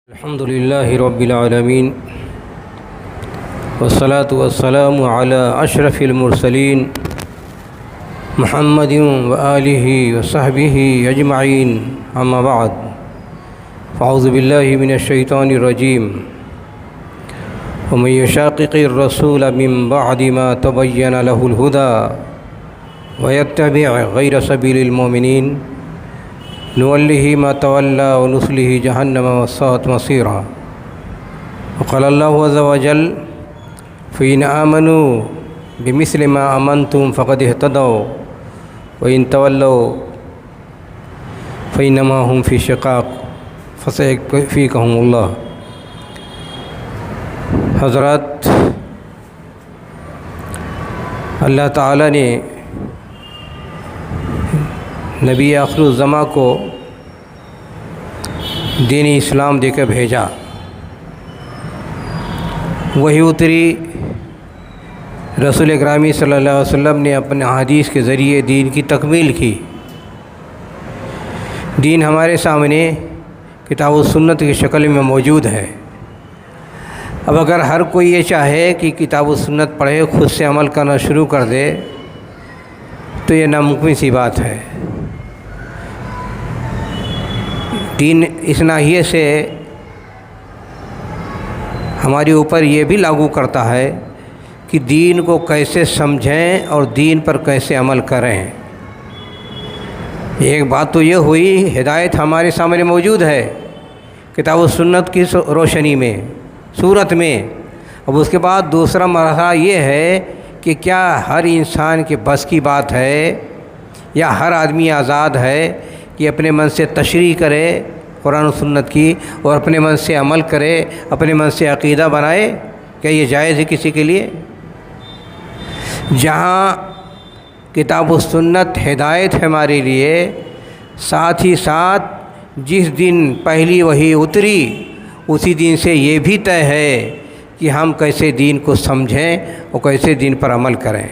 الحمد لله رب العالمين والصلاة والسلام على أشرف المرسلين محمد وآله وصحبه أجمعين أما بعد فأعوذ بالله من الشيطان الرجيم ومن يشاقق الرسول من بعد ما تبين له الهدى ويتبع غير سبيل المؤمنين نوله ما تولى ونصله جهنم وساءت مصيرا وقال الله عز وجل فإن آمنوا بمثل ما آمنتم فقد اهتدوا وإن تولوا فإنما هم في شقاق فسيكفيكهم الله۔ حضرات، اللہ تعالیٰ نے نبی آخر الزماں کو دین اسلام دے کر بھیجا، وہی اتری، رسول اکرامی صلی اللہ علیہ وسلم نے اپنے حدیث کے ذریعے دین کی تکمیل کی۔ دین ہمارے سامنے کتاب و سنت کی شکل میں موجود ہے۔ اب اگر ہر کوئی یہ چاہے کہ کتاب و سنت پڑھے، خود سے عمل کرنا شروع کر دے، تو یہ ناممکن سی بات ہے۔ دین اس ناحیے سے ہمارے اوپر یہ بھی لاگو کرتا ہے کہ دین کو کیسے سمجھیں اور دین پر کیسے عمل کریں۔ ایک بات تو یہ ہوئی، ہدایت ہمارے سامنے موجود ہے کتاب و سنت کی روشنی میں، صورت میں۔ اب اس کے بعد دوسرا مرحلہ یہ ہے کہ کیا ہر انسان کے بس کی بات ہے، یا ہر آدمی آزاد ہے کہ اپنے من سے تشریح کرے قرآن و سنت کی اور اپنے من سے عمل کرے، اپنے من سے عقیدہ بنائے؟ کیا یہ جائز ہے کسی کے لیے؟ جہاں کتاب و سنت ہدایت ہے ہمارے لیے، ساتھ ہی ساتھ جس دن پہلی وحی اتری اسی دن سے یہ بھی طے ہے کہ ہم کیسے دین کو سمجھیں اور کیسے دین پر عمل کریں،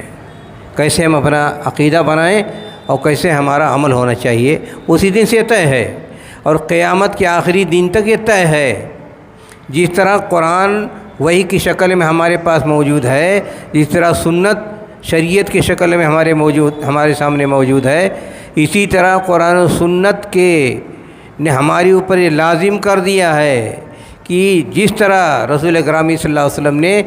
کیسے ہم اپنا عقیدہ بنائیں اور کیسے ہمارا عمل ہونا چاہیے، اسی دن سے طے ہے۔ اور قیامت کے آخری دن تک یہ طے ہے۔ جس طرح قرآن وحی کی شکل میں ہمارے پاس موجود ہے، جس طرح سنت شریعت کی شکل میں ہمارے سامنے موجود ہے، اسی طرح قرآن و سنت نے ہمارے اوپر یہ لازم کر دیا ہے کہ جس طرح رسول اکرامی صلی اللہ علیہ وسلم نے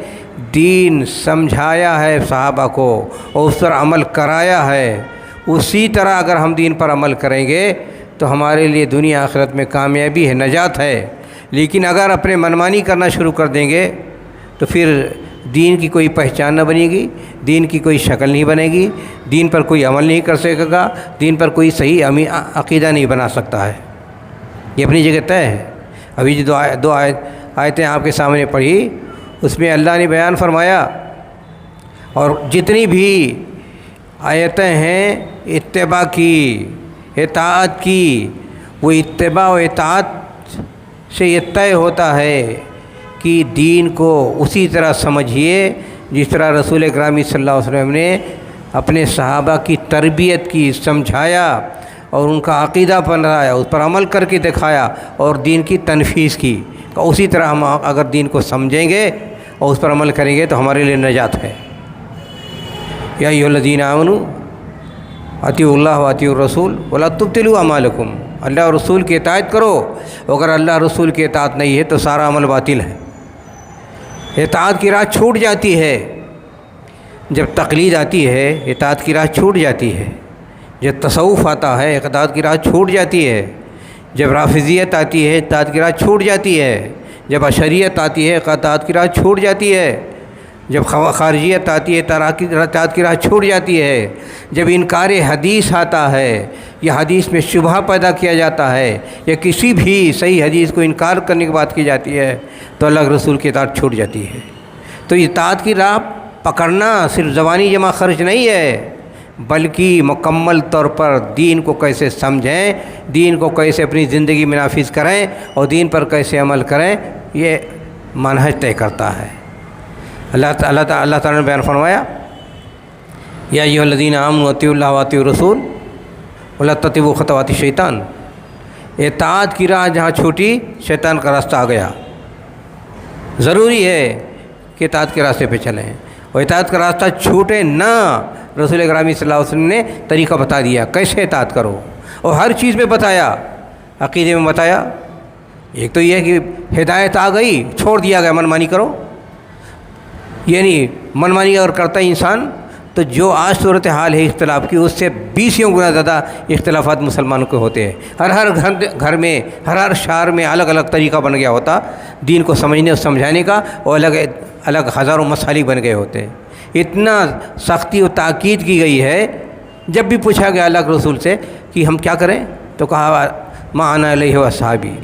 دین سمجھایا ہے صحابہ کو اور اس پر عمل کرایا ہے، اسی طرح اگر ہم دین پر عمل کریں گے تو ہمارے لیے دنیا آخرت میں کامیابی ہے، نجات ہے۔ لیکن اگر اپنے منمانی کرنا شروع کر دیں گے تو پھر دین کی کوئی پہچان نہ بنے گی، دین کی کوئی شکل نہیں بنے گی، دین پر کوئی عمل نہیں کر سکے گا، دین پر کوئی صحیح عقیدہ نہیں بنا سکتا ہے۔ یہ اپنی جگہ طے ہے۔ ابھی جو دو آیتیں آپ کے سامنے پڑھی، اس میں اللہ نے بیان فرمایا، اور جتنی بھی آیتیں ہیں اتباع کی، اطاعت کی، وہ اتباع و اطاعت سے یہ طے ہوتا ہے کہ دین کو اسی طرح سمجھیے جس طرح رسول اکرامی صلی اللہ علیہ وسلم نے اپنے صحابہ کی تربیت کی، سمجھایا اور ان کا عقیدہ بنایا، اس پر عمل کر کے دکھایا اور دین کی تنفیذ کی۔ تو اسی طرح ہم اگر دین کو سمجھیں گے اور اس پر عمل کریں گے تو ہمارے لیے نجات ہے۔ یا ایھا الذین آمنوا اطیعوا اللہ واطیعوا الرسول ولا تبطلوا اعمالکم، اللہ اور رسول کی اطاعت کرو، اگر اللہ رسول کی اطاعت نہیں ہے تو سارا عمل باطل ہے۔ اطاعت کی راہ چھوٹ جاتی ہے جب تقلید آتی ہے، اطاعت کی راہ چھوٹ جاتی ہے جب تصوف آتا ہے، اطاعت کی راہ چھوٹ جاتی ہے جب رافضیت آتی ہے، اطاعت کی راہ چھوٹ جاتی ہے جب اشریت آتی ہے، اطاعت کی راہ چھوٹ جاتی ہے جب خارجیت آتی ہے، اطاعت کی راہ چھوٹ جاتی ہے جب انکار حدیث آتا ہے یا حدیث میں شبہہ پیدا کیا جاتا ہے یا کسی بھی صحیح حدیث کو انکار کرنے کی بات کی جاتی ہے تو اللہ کے رسول کی اطاعت چھوٹ جاتی ہے۔ تو اطاعت کی راہ پکڑنا صرف زبانی جمع خرچ نہیں ہے، بلکہ مکمل طور پر دین کو کیسے سمجھیں، دین کو کیسے اپنی زندگی میں نافذ کریں اور دین پر کیسے عمل کریں، یہ منہج طے کرتا ہے۔ اللہ تعالیٰ نے بیان فرمایا، یا ایھا الذین آمنوا اطیعوا اللہ واطیعوا الرسول ولا تتبعوا خطوات الشیطان، اطاعت کی راہ جہاں چھوٹی شیطان کا راستہ آ گیا۔ ضروری ہے کہ اطاعت کے راستے پہ چلیں اور اطاعت کا راستہ چھوٹے نہ۔ رسول اکرم صلی اللہ علیہ وسلم نے طریقہ بتا دیا کیسے اطاعت کرو، اور ہر چیز میں بتایا، عقیدے میں بتایا۔ ایک تو یہ ہے کہ ہدایت آ گئی، چھوڑ دیا گیا من مانی کرو، یعنی من مانی اگر کرتا ہے انسان تو جو آج صورتحال ہے اختلاف کی، اس سے 20 گنا زیادہ اختلافات مسلمانوں کے ہوتے ہیں۔ ہر گھر میں، ہر شہر میں الگ الگ طریقہ بن گیا ہوتا دین کو سمجھنے اور سمجھانے کا، اور الگ ہزاروں مسالک بن گئے ہوتے ہیں۔ اتنا سختی و تاکید کی گئی ہے، جب بھی پوچھا گیا اللہ کے رسول سے کہ ہم کیا کریں، تو کہا ما انا علیہ واصحابی،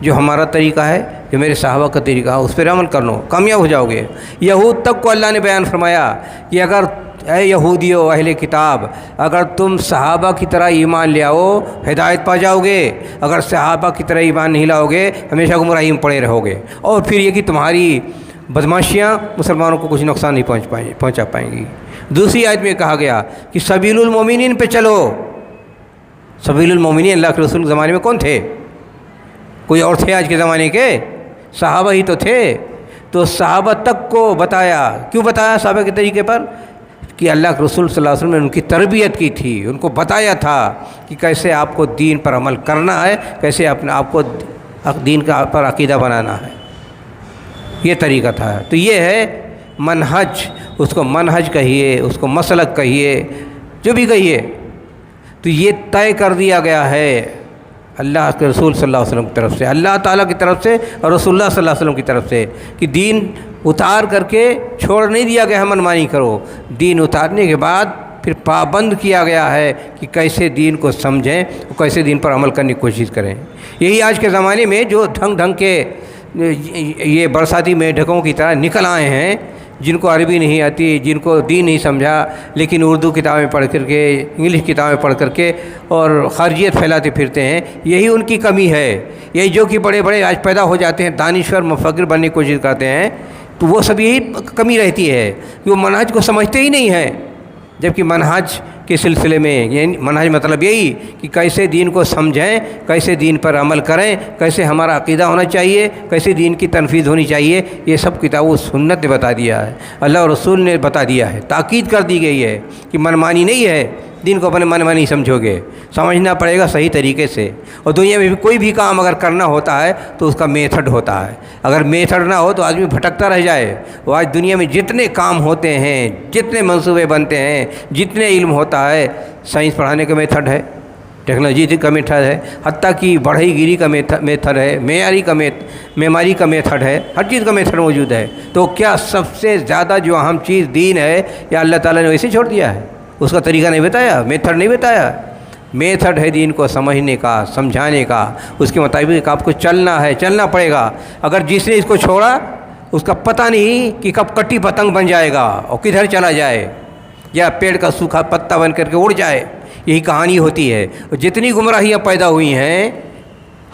جو ہمارا طریقہ ہے، جو میرے صحابہ کا طریقہ ہے، اس پر عمل کر لو، کامیاب ہو جاؤ گے۔ یہود تک کو اللہ نے بیان فرمایا کہ اگر اے یہودیو اہل کتاب، اگر تم صحابہ کی طرح ایمان لے آؤ ہدایت پا جاؤ گے، اگر صحابہ کی طرح ایمان نہیں لاؤ گے ہمیشہ گمراہی میں پڑے رہو گے، اور پھر یہ کہ تمہاری بدماشیاں مسلمانوں کو کچھ نقصان نہیں پہنچا پائیں گی۔ دوسری آیت میں کہا گیا کہ سبیل المومنین پہ چلو۔ سبیل المومنین اللہ کے رسول کے زمانے میں کون تھے؟ کوئی اور تھے آج کے زمانے کے؟ صحابہ ہی تو تھے۔ تو صحابہ تک کو بتایا، کیوں بتایا صحابہ کے طریقے پر؟ کہ اللہ کے رسول صلی اللہ علیہ وسلم نے ان کی تربیت کی تھی، ان کو بتایا تھا کہ کیسے آپ کو دین پر عمل کرنا ہے، کیسے اپنے آپ کو دین کا پر عقیدہ بنانا ہے، یہ طریقہ تھا۔ تو یہ ہے منہج، اس کو منہج کہیے، اس کو مسلک کہیے، جو بھی کہیے، تو یہ طے کر دیا گیا ہے اللہ کے رسول صلی اللہ علیہ وسلم کی طرف سے، اللہ تعالیٰ کی طرف سے اور رسول اللہ صلی اللہ علیہ وسلم کی طرف سے، کہ دین اتار کر کے چھوڑ نہیں دیا گیا ہے من مانی کرو، دین اتارنے کے بعد پھر پابند کیا گیا ہے کہ کیسے دین کو سمجھیں اور کیسے دین پر عمل کرنے کی کوشش کریں۔ یہی آج کے زمانے میں جو ڈھنگ کے یہ برساتی میڈکوں کی طرح نکل آئے ہیں، جن کو عربی نہیں آتی، جن کو دین نہیں سمجھا، لیکن اردو کتابیں پڑھ کر کے، انگلش کتابیں پڑھ کر کے اور خارجیت پھیلاتے پھرتے ہیں، یہی ان کی کمی ہے۔ یہی جو کہ بڑے بڑے آج پیدا ہو جاتے ہیں دانشور مفکر بننے کی کوشش کرتے ہیں، تو وہ سب یہی کمی رہتی ہے کہ وہ منہج کو سمجھتے ہی نہیں ہیں، جبکہ منہج کے سلسلے میں، یعنی منہج مطلب یہی کہ کیسے دین کو سمجھیں، کیسے دین پر عمل کریں، کیسے ہمارا عقیدہ ہونا چاہیے، کیسے دین کی تنفیذ ہونی چاہیے، یہ سب کتاب و سنت نے بتا دیا ہے، اللہ اور رسول نے بتا دیا ہے، تاکید کر دی گئی ہے کہ منمانی نہیں ہے، دین کو اپنے من مانی سمجھو گے، سمجھنا پڑے گا صحیح طریقے سے۔ اور دنیا میں بھی کوئی بھی کام اگر کرنا ہوتا ہے تو اس کا میتھڈ ہوتا ہے، اگر میتھڈ نہ ہو تو آدمی بھٹکتا رہ جائے۔ وہ آج دنیا میں جتنے کام ہوتے ہیں، جتنے منصوبے بنتے ہیں، جتنے علم ہوتا ہے، سائنس پڑھانے کا میتھڈ ہے، ٹیکنالوجی کا میتھڈ ہے، حتیٰ کہ بڑھئی گیری کا میتھڈ ہے، معماری کا میتھڈ ہے، ہر چیز کا میتھڈ موجود ہے۔ تو کیا سب سے زیادہ جو اہم چیز دین ہے، یا اللہ تعالیٰ نے ویسے چھوڑ دیا ہے؟ اس کا طریقہ نہیں بتایا، میتھڈ نہیں بتایا۔ میتھڈ ہے دین کو سمجھنے کا، سمجھانے کا، اس کے مطابق آپ کو چلنا ہے، چلنا پڑے گا۔ اگر جس نے اس کو چھوڑا، اس کا پتہ نہیں کہ کب کٹی پتنگ بن جائے گا اور کدھر چلا جائے، یا پیڑ کا سوکھا پتا بن کر کے اڑ جائے، یہی کہانی ہوتی ہے۔ اور جتنی گمراہیاں پیدا ہوئی ہیں،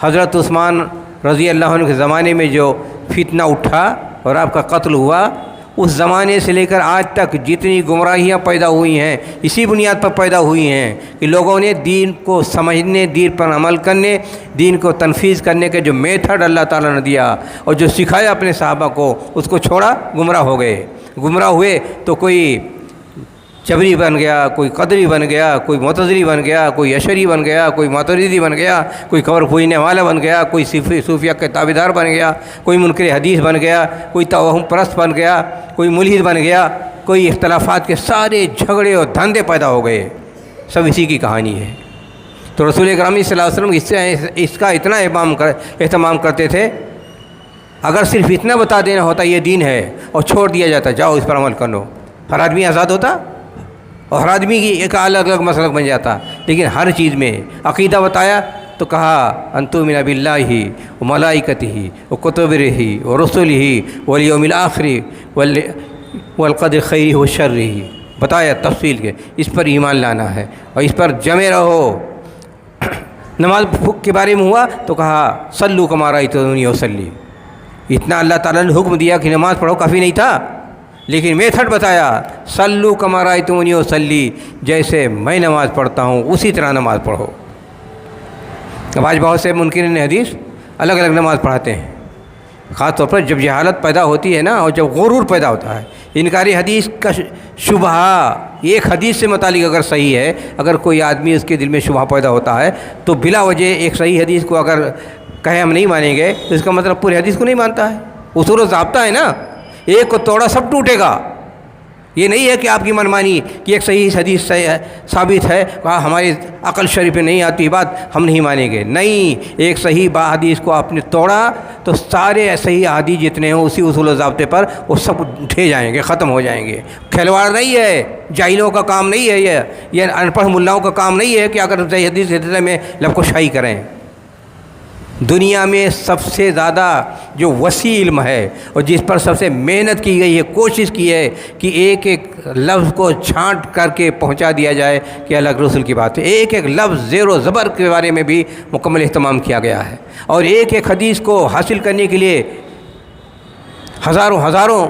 حضرت عثمان رضی اللہ عنہ کے زمانے میں جو فتنہ اٹھا اور آپ کا قتل ہوا، اس زمانے سے لے کر آج تک جتنی گمراہیاں پیدا ہوئی ہیں، اسی بنیاد پر پیدا ہوئی ہیں کہ لوگوں نے دین کو سمجھنے، دین پر عمل کرنے، دین کو تنفیذ کرنے کے جو میتھڈ اللہ تعالیٰ نے دیا اور جو سکھایا اپنے صحابہ کو، اس کو چھوڑا، گمراہ ہو گئے۔ گمراہ ہوئے تو کوئی جبری بن گیا، کوئی قدری بن گیا، کوئی معتزلی بن گیا، کوئی اشعری بن گیا، کوئی ماتریدی بن گیا، کوئی قبر پوجنے والا بن گیا، کوئی صوفیہ کے تابعدار بن گیا، کوئی منکر حدیث بن گیا، کوئی توہم پرست بن گیا، کوئی ملحد بن گیا، کوئی اختلافات کے سارے جھگڑے اور دھندے پیدا ہو گئے۔ سب اسی کی کہانی ہے۔ تو رسول اکرم صلی اللہ علیہ وسلم اس کا اتنا اہتمام کرتے تھے، اگر صرف اتنا بتا دینا ہوتا یہ دین ہے اور چھوڑ دیا جاتا جاؤ اس پر عمل کر لو، ہر آدمی آزاد ہوتا اور ہر آدمی کی ایک الگ الگ مسلک بن جاتا۔ لیکن ہر چیز میں عقیدہ بتایا تو کہا ان تؤمن باللہ و ملائکتہ و کتبہ و رسلہ والیوم الآخر والقدر خیرہ و شرہ، بتایا تفصیل کے اس پر ایمان لانا ہے اور اس پر جمے رہو۔ نماز کے بارے میں ہوا تو کہا صلوا کما رأیتمونی اصلی، اتنا اللہ تعالیٰ نے حکم دیا کہ نماز پڑھو، کافی نہیں تھا، لیکن میتھڈ بتایا صلوا کما رأیتمونی اصلی، جیسے میں نماز پڑھتا ہوں اسی طرح نماز پڑھو۔ اب آج بہت سے منکرین حدیث الگ الگ نماز پڑھاتے ہیں، خاص طور پر جب جہالت پیدا ہوتی ہے نا، اور جب غرور پیدا ہوتا ہے، انکاری حدیث کا شبہ ایک حدیث سے متعلق اگر صحیح ہے، اگر کوئی آدمی اس کے دل میں شبہ پیدا ہوتا ہے تو بلا وجہ ایک صحیح حدیث کو اگر کہے ہم نہیں مانیں گے تو اس کا مطلب پوری حدیث کو نہیں مانتا ہے۔ اصول و ضابطہ ہے نا، ایک کو توڑا سب ٹوٹے گا۔ یہ نہیں ہے کہ آپ کی منمانی کہ ایک صحیح حدیث ثابت ہے، ہماری عقل شریف میں نہیں آتی بات، ہم نہیں مانیں گے۔ نہیں، ایک صحیح حدیث کو آپ نے توڑا تو سارے صحیح حدیث جتنے ہیں اسی اصول و ضابطے پر وہ سب اٹھے جائیں گے، ختم ہو جائیں گے۔ کھلواڑ نہیں ہے، جاہلوں کا کام نہیں ہے یہ ان پڑھ ملاؤں کا کام نہیں ہے کہ اگر صحیح حدیث میں لب کو شاہی کریں۔ دنیا میں سب سے زیادہ جو وسیع علم ہے اور جس پر سب سے محنت کی گئی ہے، کوشش کی ہے کہ ایک ایک لفظ کو چھانٹ کر کے پہنچا دیا جائے کہ اللہ کے رسول کی بات ہے، ایک ایک لفظ زیر و زبر کے بارے میں بھی مکمل اہتمام کیا گیا ہے، اور ایک ایک حدیث کو حاصل کرنے کے لیے ہزاروں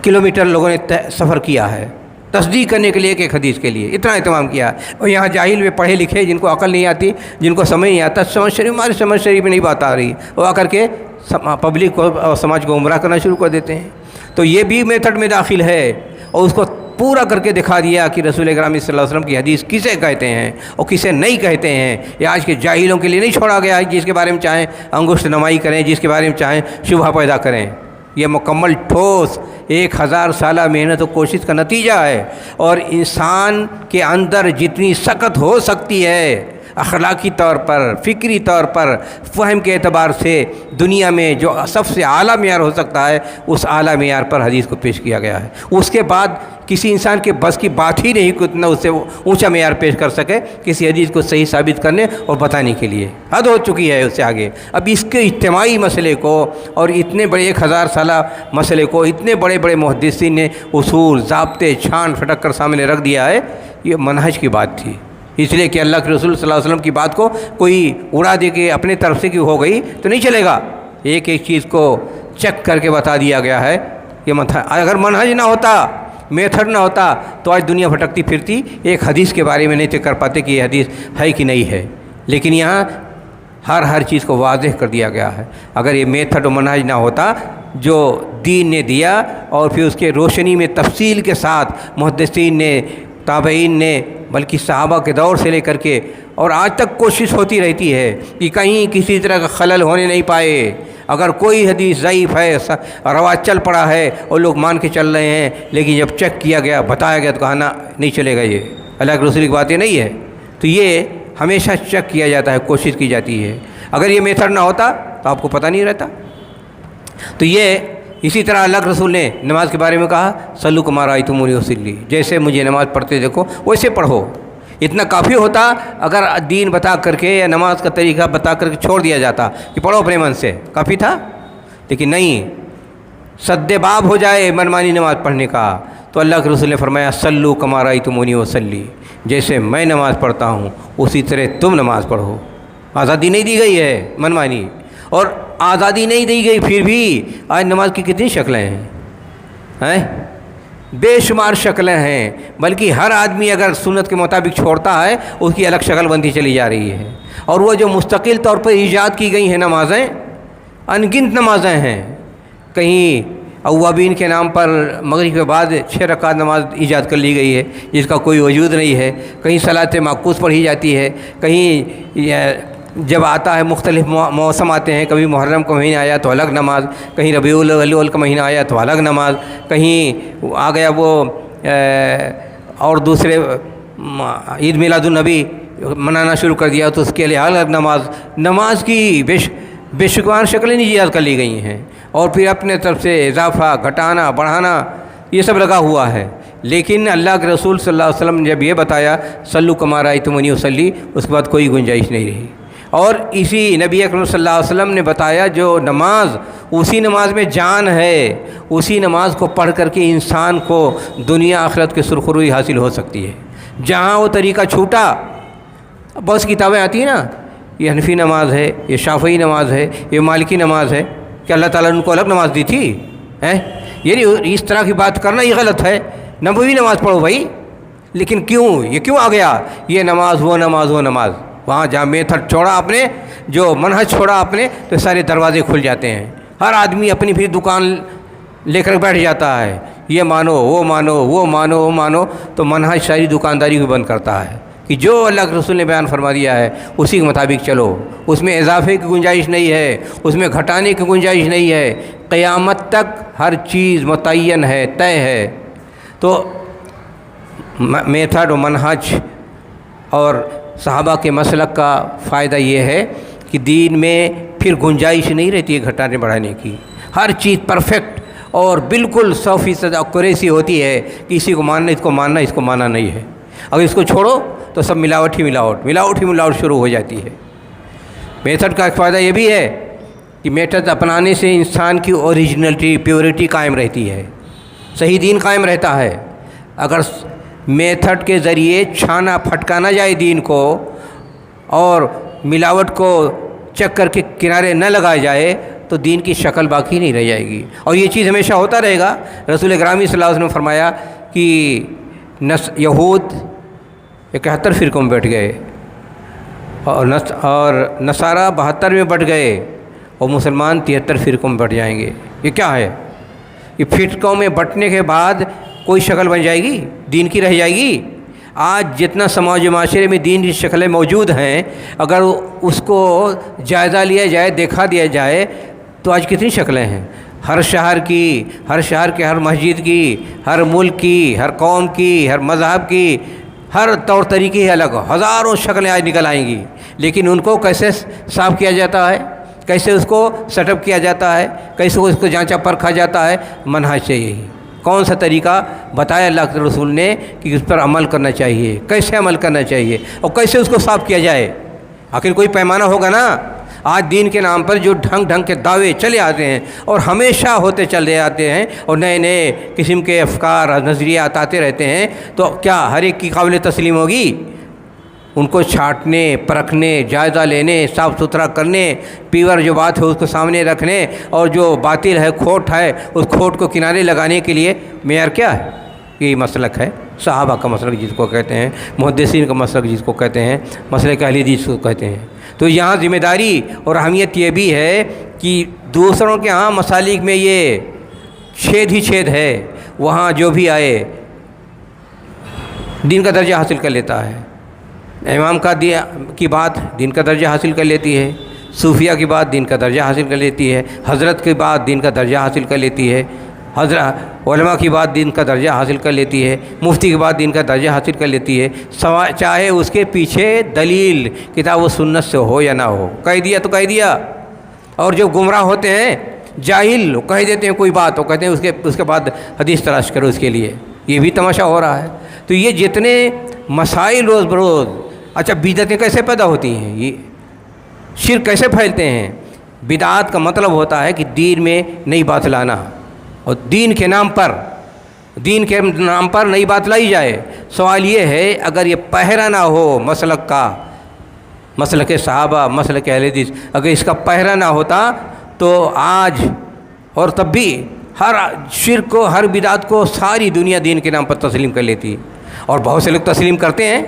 کلومیٹر لوگوں نے سفر کیا ہے، تصدیق کرنے کے لیے ایک ایک حدیث کے لیے اتنا اہتمام کیا۔ اور یہاں جاہل میں پڑھے لکھے جن کو عقل نہیں آتی، جن کو سمجھ نہیں آتا، سمجھ شریف ہماری سمجھ شریف میں نہیں بات آ رہی، وہ آ کر کے پبلک کو اور سماج کو گمراہ کرنا شروع کر دیتے ہیں۔ تو یہ بھی میتھڈ میں داخل ہے، اور اس کو پورا کر کے دکھا دیا کہ رسول اکرم صلی اللہ علیہ وسلم کی حدیث کسے کہتے ہیں اور کسے نہیں کہتے ہیں۔ یہ آج کے جاہلوں کے لیے نہیں چھوڑا گیا ہے جس کے بارے میں چاہیں انگشت نمائی کریں، جس کے بارے میں چاہیں شبہ پیدا کریں۔ یہ مکمل ٹھوس 1000 سالہ محنت و کوشش کا نتیجہ ہے، اور انسان کے اندر جتنی سخت ہو سکتی ہے اخلاقی طور پر، فکری طور پر، فہم کے اعتبار سے دنیا میں جو سب سے اعلیٰ معیار ہو سکتا ہے اس اعلیٰ معیار پر حدیث کو پیش کیا گیا ہے۔ اس کے بعد کسی انسان کے بس کی بات ہی نہیں کہ اتنا اس سے اونچا معیار پیش کر سکے کسی حدیث کو صحیح ثابت کرنے اور بتانے کے لیے، حد ہو چکی ہے اس سے آگے۔ اب اس کے اجتماعی مسئلے کو اور اتنے بڑے 1000 سالہ مسئلے کو اتنے بڑے بڑے محدثین نے اصول ضابطے چھانٹ پھٹک کر سامنے رکھ دیا ہے۔ یہ منہج کی بات تھی، اس لیے کہ اللہ کے رسول صلی اللہ علیہ وسلم کی بات کو کوئی اڑا دے کے اپنے طرف سے کی ہو گئی تو نہیں چلے گا، ایک ایک چیز کو چیک کر کے بتا دیا گیا ہے۔ یہ اگر منہج نہ ہوتا، میتھڈ نہ ہوتا تو آج دنیا بھٹکتی پھرتی ایک حدیث کے بارے میں نہیں طے کر پاتے کہ یہ حدیث ہے کہ نہیں ہے، لیکن یہاں ہر چیز کو واضح کر دیا گیا ہے۔ اگر یہ میتھڈ و منہج نہ ہوتا جو دین نے دیا، اور پھر اس کے روشنی میں تفصیل کے ساتھ محدثین نے، تابعین نے، بلکہ صحابہ کے دور سے لے کر کے اور آج تک کوشش ہوتی رہتی ہے کہ کہیں کسی طرح کا خلل ہونے نہیں پائے۔ اگر کوئی حدیث ضعیف ہے، رواج چل پڑا ہے اور لوگ مان کے چل رہے ہیں، لیکن جب چیک کیا گیا، بتایا گیا تو کہا نا نہیں چلے گا، یہ اللہ کے رسول کی باتیں نہیں ہے۔ تو یہ ہمیشہ چیک کیا جاتا ہے، کوشش کی جاتی ہے۔ اگر یہ میتھڈ نہ ہوتا تو آپ کو پتہ نہیں رہتا۔ تو یہ اسی طرح اللہ کے رسول نے نماز کے بارے میں کہا صلو کما رأیتمونی اصلی، جیسے مجھے نماز پڑھتے دیکھو ویسے پڑھو۔ اتنا کافی ہوتا اگر دین بتا کر کے یا نماز کا طریقہ بتا کر کے چھوڑ دیا جاتا کہ پڑھو اپنے من سے، کافی تھا، لیکن نہیں، سد باب ہو جائے منمانی نماز پڑھنے کا۔ تو اللہ کے رسول نے فرمایا صلو کما رأیتمونی اصلی، جیسے میں نماز پڑھتا ہوں اسی طرح تم نماز پڑھو۔ آزادی نہیں دی گئی ہے منمانی، اور آزادی نہیں دی گئی پھر بھی آج نماز کی کتنی شکلیں ہیں، بے شمار شکلیں ہیں، بلکہ ہر آدمی اگر سنت کے مطابق چھوڑتا ہے اس کی الگ شکل بنتی چلی جا رہی ہے۔ اور وہ جو مستقل طور پر ایجاد کی گئی ہیں نمازیں، انگنت نمازیں ہیں، کہیں اوابین کے نام پر مغرب کے بعد 6 رکعت نماز ایجاد کر لی گئی ہے جس کا کوئی وجود نہیں ہے، کہیں صلاۃ معکوس پڑھی جاتی ہے، کہیں جب آتا ہے مختلف موسم آتے ہیں، کبھی محرم کا مہینہ آیا تو الگ نماز، کہیں ربیع الاول کا مہینہ آیا تو الگ نماز، کہیں آ گیا وہ اور دوسرے عید میلاد النبی منانا شروع کر دیا تو اس کے لیے الگ نماز کی بے شمار شکلیں ایجاد کر لی گئی ہیں، اور پھر اپنے طرف سے اضافہ گھٹانا بڑھانا یہ سب لگا ہوا ہے۔ لیکن اللہ کے رسول صلی اللہ علیہ وسلم نے جب یہ بتایا صلو کما رأیتمونی اصلی، اس کے بعد کوئی گنجائش نہیں رہی۔ اور اسی نبی اکرم صلی اللہ علیہ وسلم نے بتایا جو نماز، اسی نماز میں جان ہے، اسی نماز کو پڑھ کر کے انسان کو دنیا آخرت کی سرخروئی حاصل ہو سکتی ہے۔ جہاں وہ طریقہ چھوٹا، بہت سی کتابیں آتی ہیں نا، یہ حنفی نماز ہے، یہ شافعی نماز ہے، یہ مالکی نماز ہے، کہ اللہ تعالیٰ نے ان کو الگ نماز دی تھی، یعنی اس طرح کی بات کرنا یہ غلط ہے۔ نبوی نماز پڑھو بھائی، لیکن کیوں یہ کیوں آ گیا یہ نماز وہ نماز وہ نماز؟ وہاں جہاں میتھڈ چھوڑا آپ نے، جو منہج چھوڑا آپ نے، تو سارے دروازے کھل جاتے ہیں. ہر آدمی اپنی پھر دکان لے کر بیٹھ جاتا ہے، یہ مانو وہ مانو وہ مانو وہ مانو، تو منہج ساری دکانداری کو بند کرتا ہے کہ جو اللہ کے رسول نے بیان فرما دیا ہے اسی کے مطابق چلو. اس میں اضافے کی گنجائش نہیں ہے، اس میں گھٹانے کی گنجائش نہیں ہے. قیامت تک ہر چیز متعین ہے، طے ہے. تو میتھڈ و منہج اور صحابہ کے مسلک کا فائدہ یہ ہے کہ دین میں پھر گنجائش نہیں رہتی ہے گھٹانے بڑھانے کی. ہر چیز پرفیکٹ اور بالکل 100% ایکوریسی ہوتی ہے کہ اسی کو ماننا، اس کو ماننا، اس کو ماننا نہیں ہے. اگر اس کو چھوڑو تو سب ملاوٹ ہی ملاوٹ شروع ہو جاتی ہے. میتھڈ کا ایک فائدہ یہ بھی ہے کہ میتھڈ اپنانے سے انسان کی اوریجنلٹی، پیورٹی قائم رہتی ہے، صحیح دین قائم رہتا ہے. اگر میتھڈ کے ذریعے چھانا پھٹکانا جائے دین کو اور ملاوٹ کو چک کر کے کنارے نہ لگایا جائے تو دین کی شکل باقی نہیں رہ جائے گی. اور یہ چیز ہمیشہ ہوتا رہے گا. رسول اکرم صلی اللہ علیہ وسلم نے فرمایا کہ یہود 71 فرقوں میں بیٹھ گئے اور نصارہ 72 میں بٹ گئے اور مسلمان 73 فرقوں میں بٹ جائیں گے. یہ کیا ہے؟ یہ فرقوں میں بٹنے کے بعد کوئی شکل بن جائے گی دین کی رہ جائے گی؟ آج جتنا سماج و معاشرے میں دین کی شکلیں موجود ہیں، اگر اس کو جائزہ لیا جائے، دیکھا دیا جائے تو آج کتنی شکلیں ہیں. ہر شہر کے ہر مسجد کی، ہر ملک کی، ہر قوم کی، ہر مذہب کی، ہر طور طریقے الگ، ہزاروں شکلیں آج نکل آئیں گی. لیکن ان کو کیسے صاف کیا جاتا ہے، کیسے اس کو سیٹ اپ کیا جاتا ہے، کیسے اس کو جانچا پرکھا جاتا ہے؟ منہج سے یہی کون سا طریقہ بتایا اللہ کے رسول نے کہ اس پر عمل کرنا چاہیے، کیسے عمل کرنا چاہیے اور کیسے اس کو صاف کیا جائے. آخر کوئی پیمانہ ہوگا نا. آج دین کے نام پر جو ڈھنگ کے دعوے چلے آتے ہیں اور ہمیشہ ہوتے چلے آتے ہیں اور نئے قسم کے افکار نظریات آتے رہتے ہیں، تو کیا ہر ایک کی قابل تسلیم ہوگی؟ ان کو چھانٹنے، پرکھنے، جائزہ لینے، صاف ستھرا کرنے، پیور جو بات ہے اس کو سامنے رکھنے اور جو باطل ہے، کھوٹ ہے، اس کھوٹ کو کنارے لگانے کے لیے معیار کیا ہے؟ یہی مسلک ہے صحابہ کا مسلک جس کو کہتے ہیں، محدثین کا مسلک جس کو کہتے ہیں، مسلک اہل حدیث کو کہتے ہیں. تو یہاں ذمہ داری اور اہمیت یہ بھی ہے کہ دوسروں کے ہاں مسالک میں یہ چھید ہی چھید ہے، وہاں جو بھی آئے دین کا درجہ حاصل کر لیتا ہے. امام کی بات دین کا درجہ حاصل کر لیتی ہے، صوفیہ کی بات دین کا درجہ حاصل کر لیتی ہے، حضرت کی بات دین کا درجہ حاصل کر لیتی ہے، حضرت علماء کی بات دین کا درجہ حاصل کر لیتی ہے، مفتی کی بات دین کا درجہ حاصل کر لیتی ہے، چاہے اس کے پیچھے دلیل کتاب و سنت سے ہو یا نہ ہو. کہہ دیا تو کہہ دیا. اور جو گمراہ ہوتے ہیں جاہل، وہ کہہ دیتے ہیں کوئی بات، وہ کہتے ہیں اس کے بعد حدیث تلاش کرو اس کے لیے. یہ بھی تماشا ہو رہا ہے. تو یہ جتنے مسائل روز بروز، اچھا بدعتیں کیسے پیدا ہوتی ہیں، یہ شرک کیسے پھیلتے ہیں؟ بدعات کا مطلب ہوتا ہے کہ دین میں نئی بات لانا، اور دین کے نام پر نئی بات لائی جائے. سوال یہ ہے اگر یہ پہرا نہ ہو مسلک کا، مسلک صحابہ، مسلک اہل حدیث، اگر اس کا پہرا نہ ہوتا تو آج اور تب بھی ہر شرک کو، ہر بدعت کو ساری دنیا دین کے نام پر تسلیم کر لیتی. اور بہت سے لوگ تسلیم کرتے ہیں،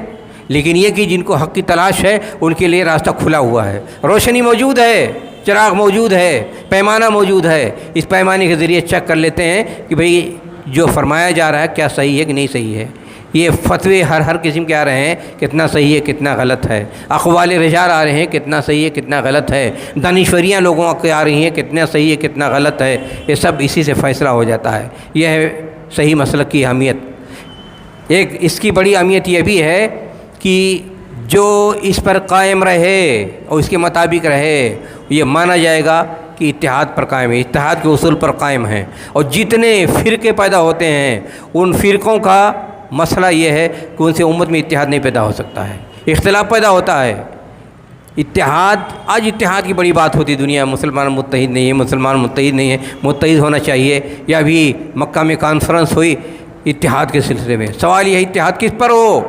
لیکن یہ کہ جن کو حق کی تلاش ہے ان کے لیے راستہ کھلا ہوا ہے، روشنی موجود ہے، چراغ موجود ہے، پیمانہ موجود ہے. اس پیمانے کے ذریعے چیک کر لیتے ہیں کہ بھئی جو فرمایا جا رہا ہے کیا صحیح ہے کہ نہیں صحیح ہے. یہ فتوے ہر قسم کے آ رہے ہیں، کتنا صحیح ہے کتنا غلط ہے. اقوال رجال آ رہے ہیں، کتنا صحیح ہے کتنا غلط ہے. دانشوریاں لوگوں کے آ رہی ہیں، کتنا صحیح ہے کتنا غلط ہے. یہ سب اسی سے فیصلہ ہو جاتا ہے. یہ ہے صحیح مسلک کی اہمیت. ایک اس کی بڑی اہمیت یہ بھی ہے کہ جو اس پر قائم رہے اور اس کے مطابق رہے، یہ مانا جائے گا کہ اتحاد پر قائم ہے، اتحاد کے اصول پر قائم ہے. اور جتنے فرقے پیدا ہوتے ہیں ان فرقوں کا مسئلہ یہ ہے کہ ان سے امت میں اتحاد نہیں پیدا ہو سکتا ہے، اختلاف پیدا ہوتا ہے. اتحاد کی بڑی بات ہوتی دنیا میں. مسلمان متحد نہیں ہے، مسلمان متحد نہیں ہے، متحد ہونا چاہیے. یا ابھی مکہ میں کانفرنس ہوئی اتحاد کے سلسلے میں. سوال یہ اتحاد کس پر ہو؟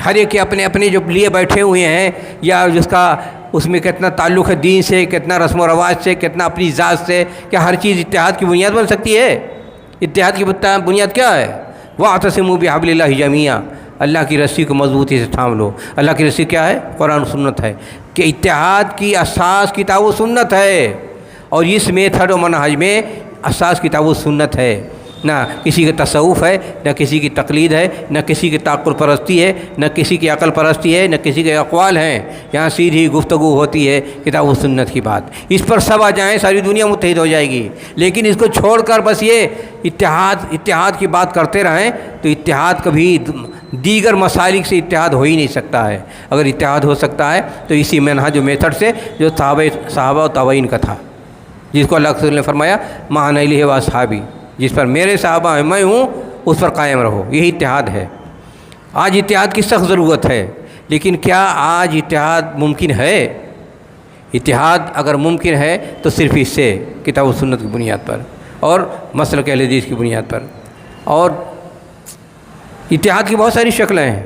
ہر ایک کے اپنے جو لیے بیٹھے ہوئے ہیں، یا جس کا اس میں کتنا تعلق ہے دین سے، کتنا رسم و رواج سے، کتنا اپنی ذات سے. کیا ہر چیز اتحاد کی بنیاد بن سکتی ہے؟ اتحاد کی بنیاد کیا ہے؟ وَاعْتَصِمُوا بِحَبْلِ اللَّهِ جَمِيعًا. اللہ کی رسی کو مضبوطی سے تھام لو۔ اللہ کی رسی کیا ہے؟ قرآن و سنت ہے، کہ اتحاد کی اساس کتاب و سنت ہے، اور اس میتھڈ و منہج میں اساس کتاب و سنت ہے، نہ کسی کا تصوف ہے، نہ کسی کی تقلید ہے، نہ کسی کی تعقل پرستی ہے، نہ کسی کی عقل پرستی ہے، نہ کسی کے اقوال ہیں۔ یہاں سیدھی گفتگو ہوتی ہے کتاب و سنت کی بات، اس پر سب آ جائیں ساری دنیا متحد ہو جائے گی۔ لیکن اس کو چھوڑ کر بس یہ اتحاد کی بات کرتے رہیں تو اتحاد کبھی دیگر مسالک سے اتحاد ہو ہی نہیں سکتا ہے۔ اگر اتحاد ہو سکتا ہے تو اسی منہج و میتھڈ سے جو صحابہ و تابعین کا تھا، جس کو اللہ کے رسول نے فرمایا ما انا علیہ و اصحابی، جس پر میرے صحابہ ہیں میں ہوں، اس پر قائم رہو، یہی اتحاد ہے۔ آج اتحاد کی سخت ضرورت ہے، لیکن کیا آج اتحاد ممکن ہے؟ اتحاد اگر ممکن ہے تو صرف اس سے کتاب و سنت کی بنیاد پر اور مسلک اہل حدیث کی بنیاد پر۔ اور اتحاد کی بہت ساری شکلیں ہیں۔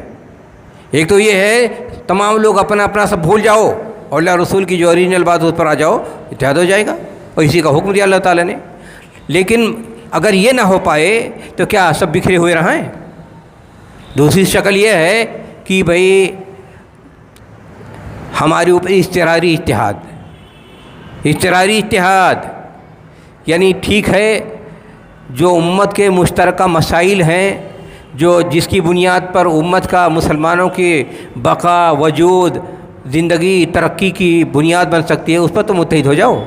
ایک تو یہ ہے تمام لوگ اپنا اپنا سب بھول جاؤ اور اللہ رسول کی جو اوریجنل بات اس پر آ جاؤ، اتحاد ہو جائے گا، اور اسی کا حکم دیا اللہ تعالیٰ نے۔ لیکن اگر یہ نہ ہو پائے تو کیا سب بکھرے ہوئے رہیں؟ دوسری شکل یہ ہے کہ بھئی ہمارے اوپر اضطراری اتحاد، یعنی ٹھیک ہے جو امت کے مشترکہ مسائل ہیں، جس کی بنیاد پر امت کا مسلمانوں کی بقا، وجود، زندگی، ترقی کی بنیاد بن سکتی ہے، اس پر تو متحد ہو جاؤ۔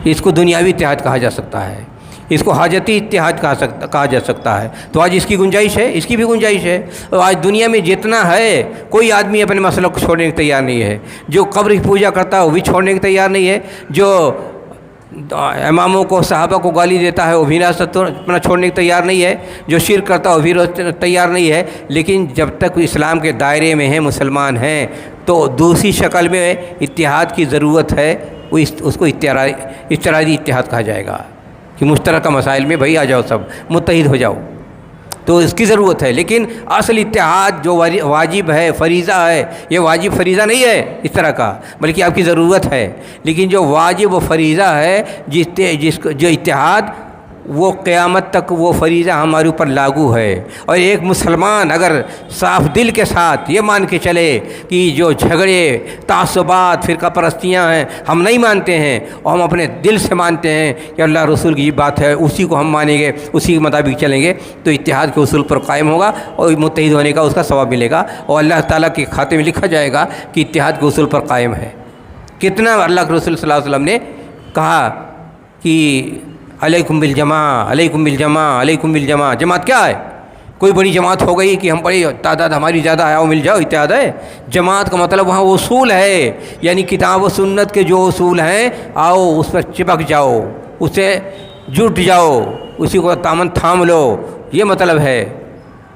اس کو دنیاوی اتحاد کہا جا سکتا ہے، اس کو حاجتی اتحاد کہا جا سکتا ہے۔ تو آج اس کی گنجائش ہے، اس کی بھی گنجائش ہے۔ اور آج دنیا میں جتنا ہے کوئی آدمی اپنے مسئلہ کو چھوڑنے کو تیار نہیں ہے۔ جو قبر کی پوجا کرتا ہے وہ بھی چھوڑنے کو تیار نہیں ہے، جو اماموں کو، صحابہ کو گالی دیتا ہے وہ بھی راستہ اپنا چھوڑنے کو تیار نہیں ہے، جو شرک کرتا ہے وہ بھی تیار نہیں ہے۔ لیکن جب تک اسلام کے دائرے میں ہیں، مسلمان ہیں، تو دوسری شکل میں اتحاد کی ضرورت ہے، اس کو اضطراری اتحاد کہا جائے گا، کہ مشترکہ مسائل میں بھائی آ جاؤ، سب متحد ہو جاؤ، تو اس کی ضرورت ہے۔ لیکن اصل اتحاد جو واجب ہے، فریضہ ہے، یہ واجب فریضہ نہیں ہے اس طرح کا، بلکہ آپ کی ضرورت ہے۔ لیکن جو واجب و فریضہ ہے، جو اتحاد، وہ قیامت تک وہ فریضہ ہمارے اوپر لاگو ہے۔ اور ایک مسلمان اگر صاف دل کے ساتھ یہ مان کے چلے کہ جو جھگڑے، تعصبات، فرقہ پرستیاں ہیں ہم نہیں مانتے ہیں، اور ہم اپنے دل سے مانتے ہیں کہ اللہ رسول کی یہ بات ہے، اسی کو ہم مانیں گے، اسی کے مطابق چلیں گے، تو اتحاد کے اصول پر قائم ہوگا اور متحد ہونے کا اس کا ثواب ملے گا، اور اللہ تعالیٰ کے کھاتے میں لکھا جائے گا کہ اتحاد کے اصول پر قائم ہے۔ کتنا اللہ کے رسول صلی اللہ علیہ وسلم نے کہا کہ علیکم بالجماع، علیکم بالجماع، علیکم بالجماع۔ جماعت کیا ہے؟ کوئی بڑی جماعت ہو گئی کہ ہم بڑی تعداد ہماری زیادہ ہے، آؤ مل جاؤ، اتحاد ہے؟ جماعت کا مطلب وہاں اصول ہے، یعنی کتاب و سنت کے جو اصول ہیں، آؤ اس پر چپک جاؤ، اس سے جٹ جاؤ، اسی کو دامن تھام لو، یہ مطلب ہے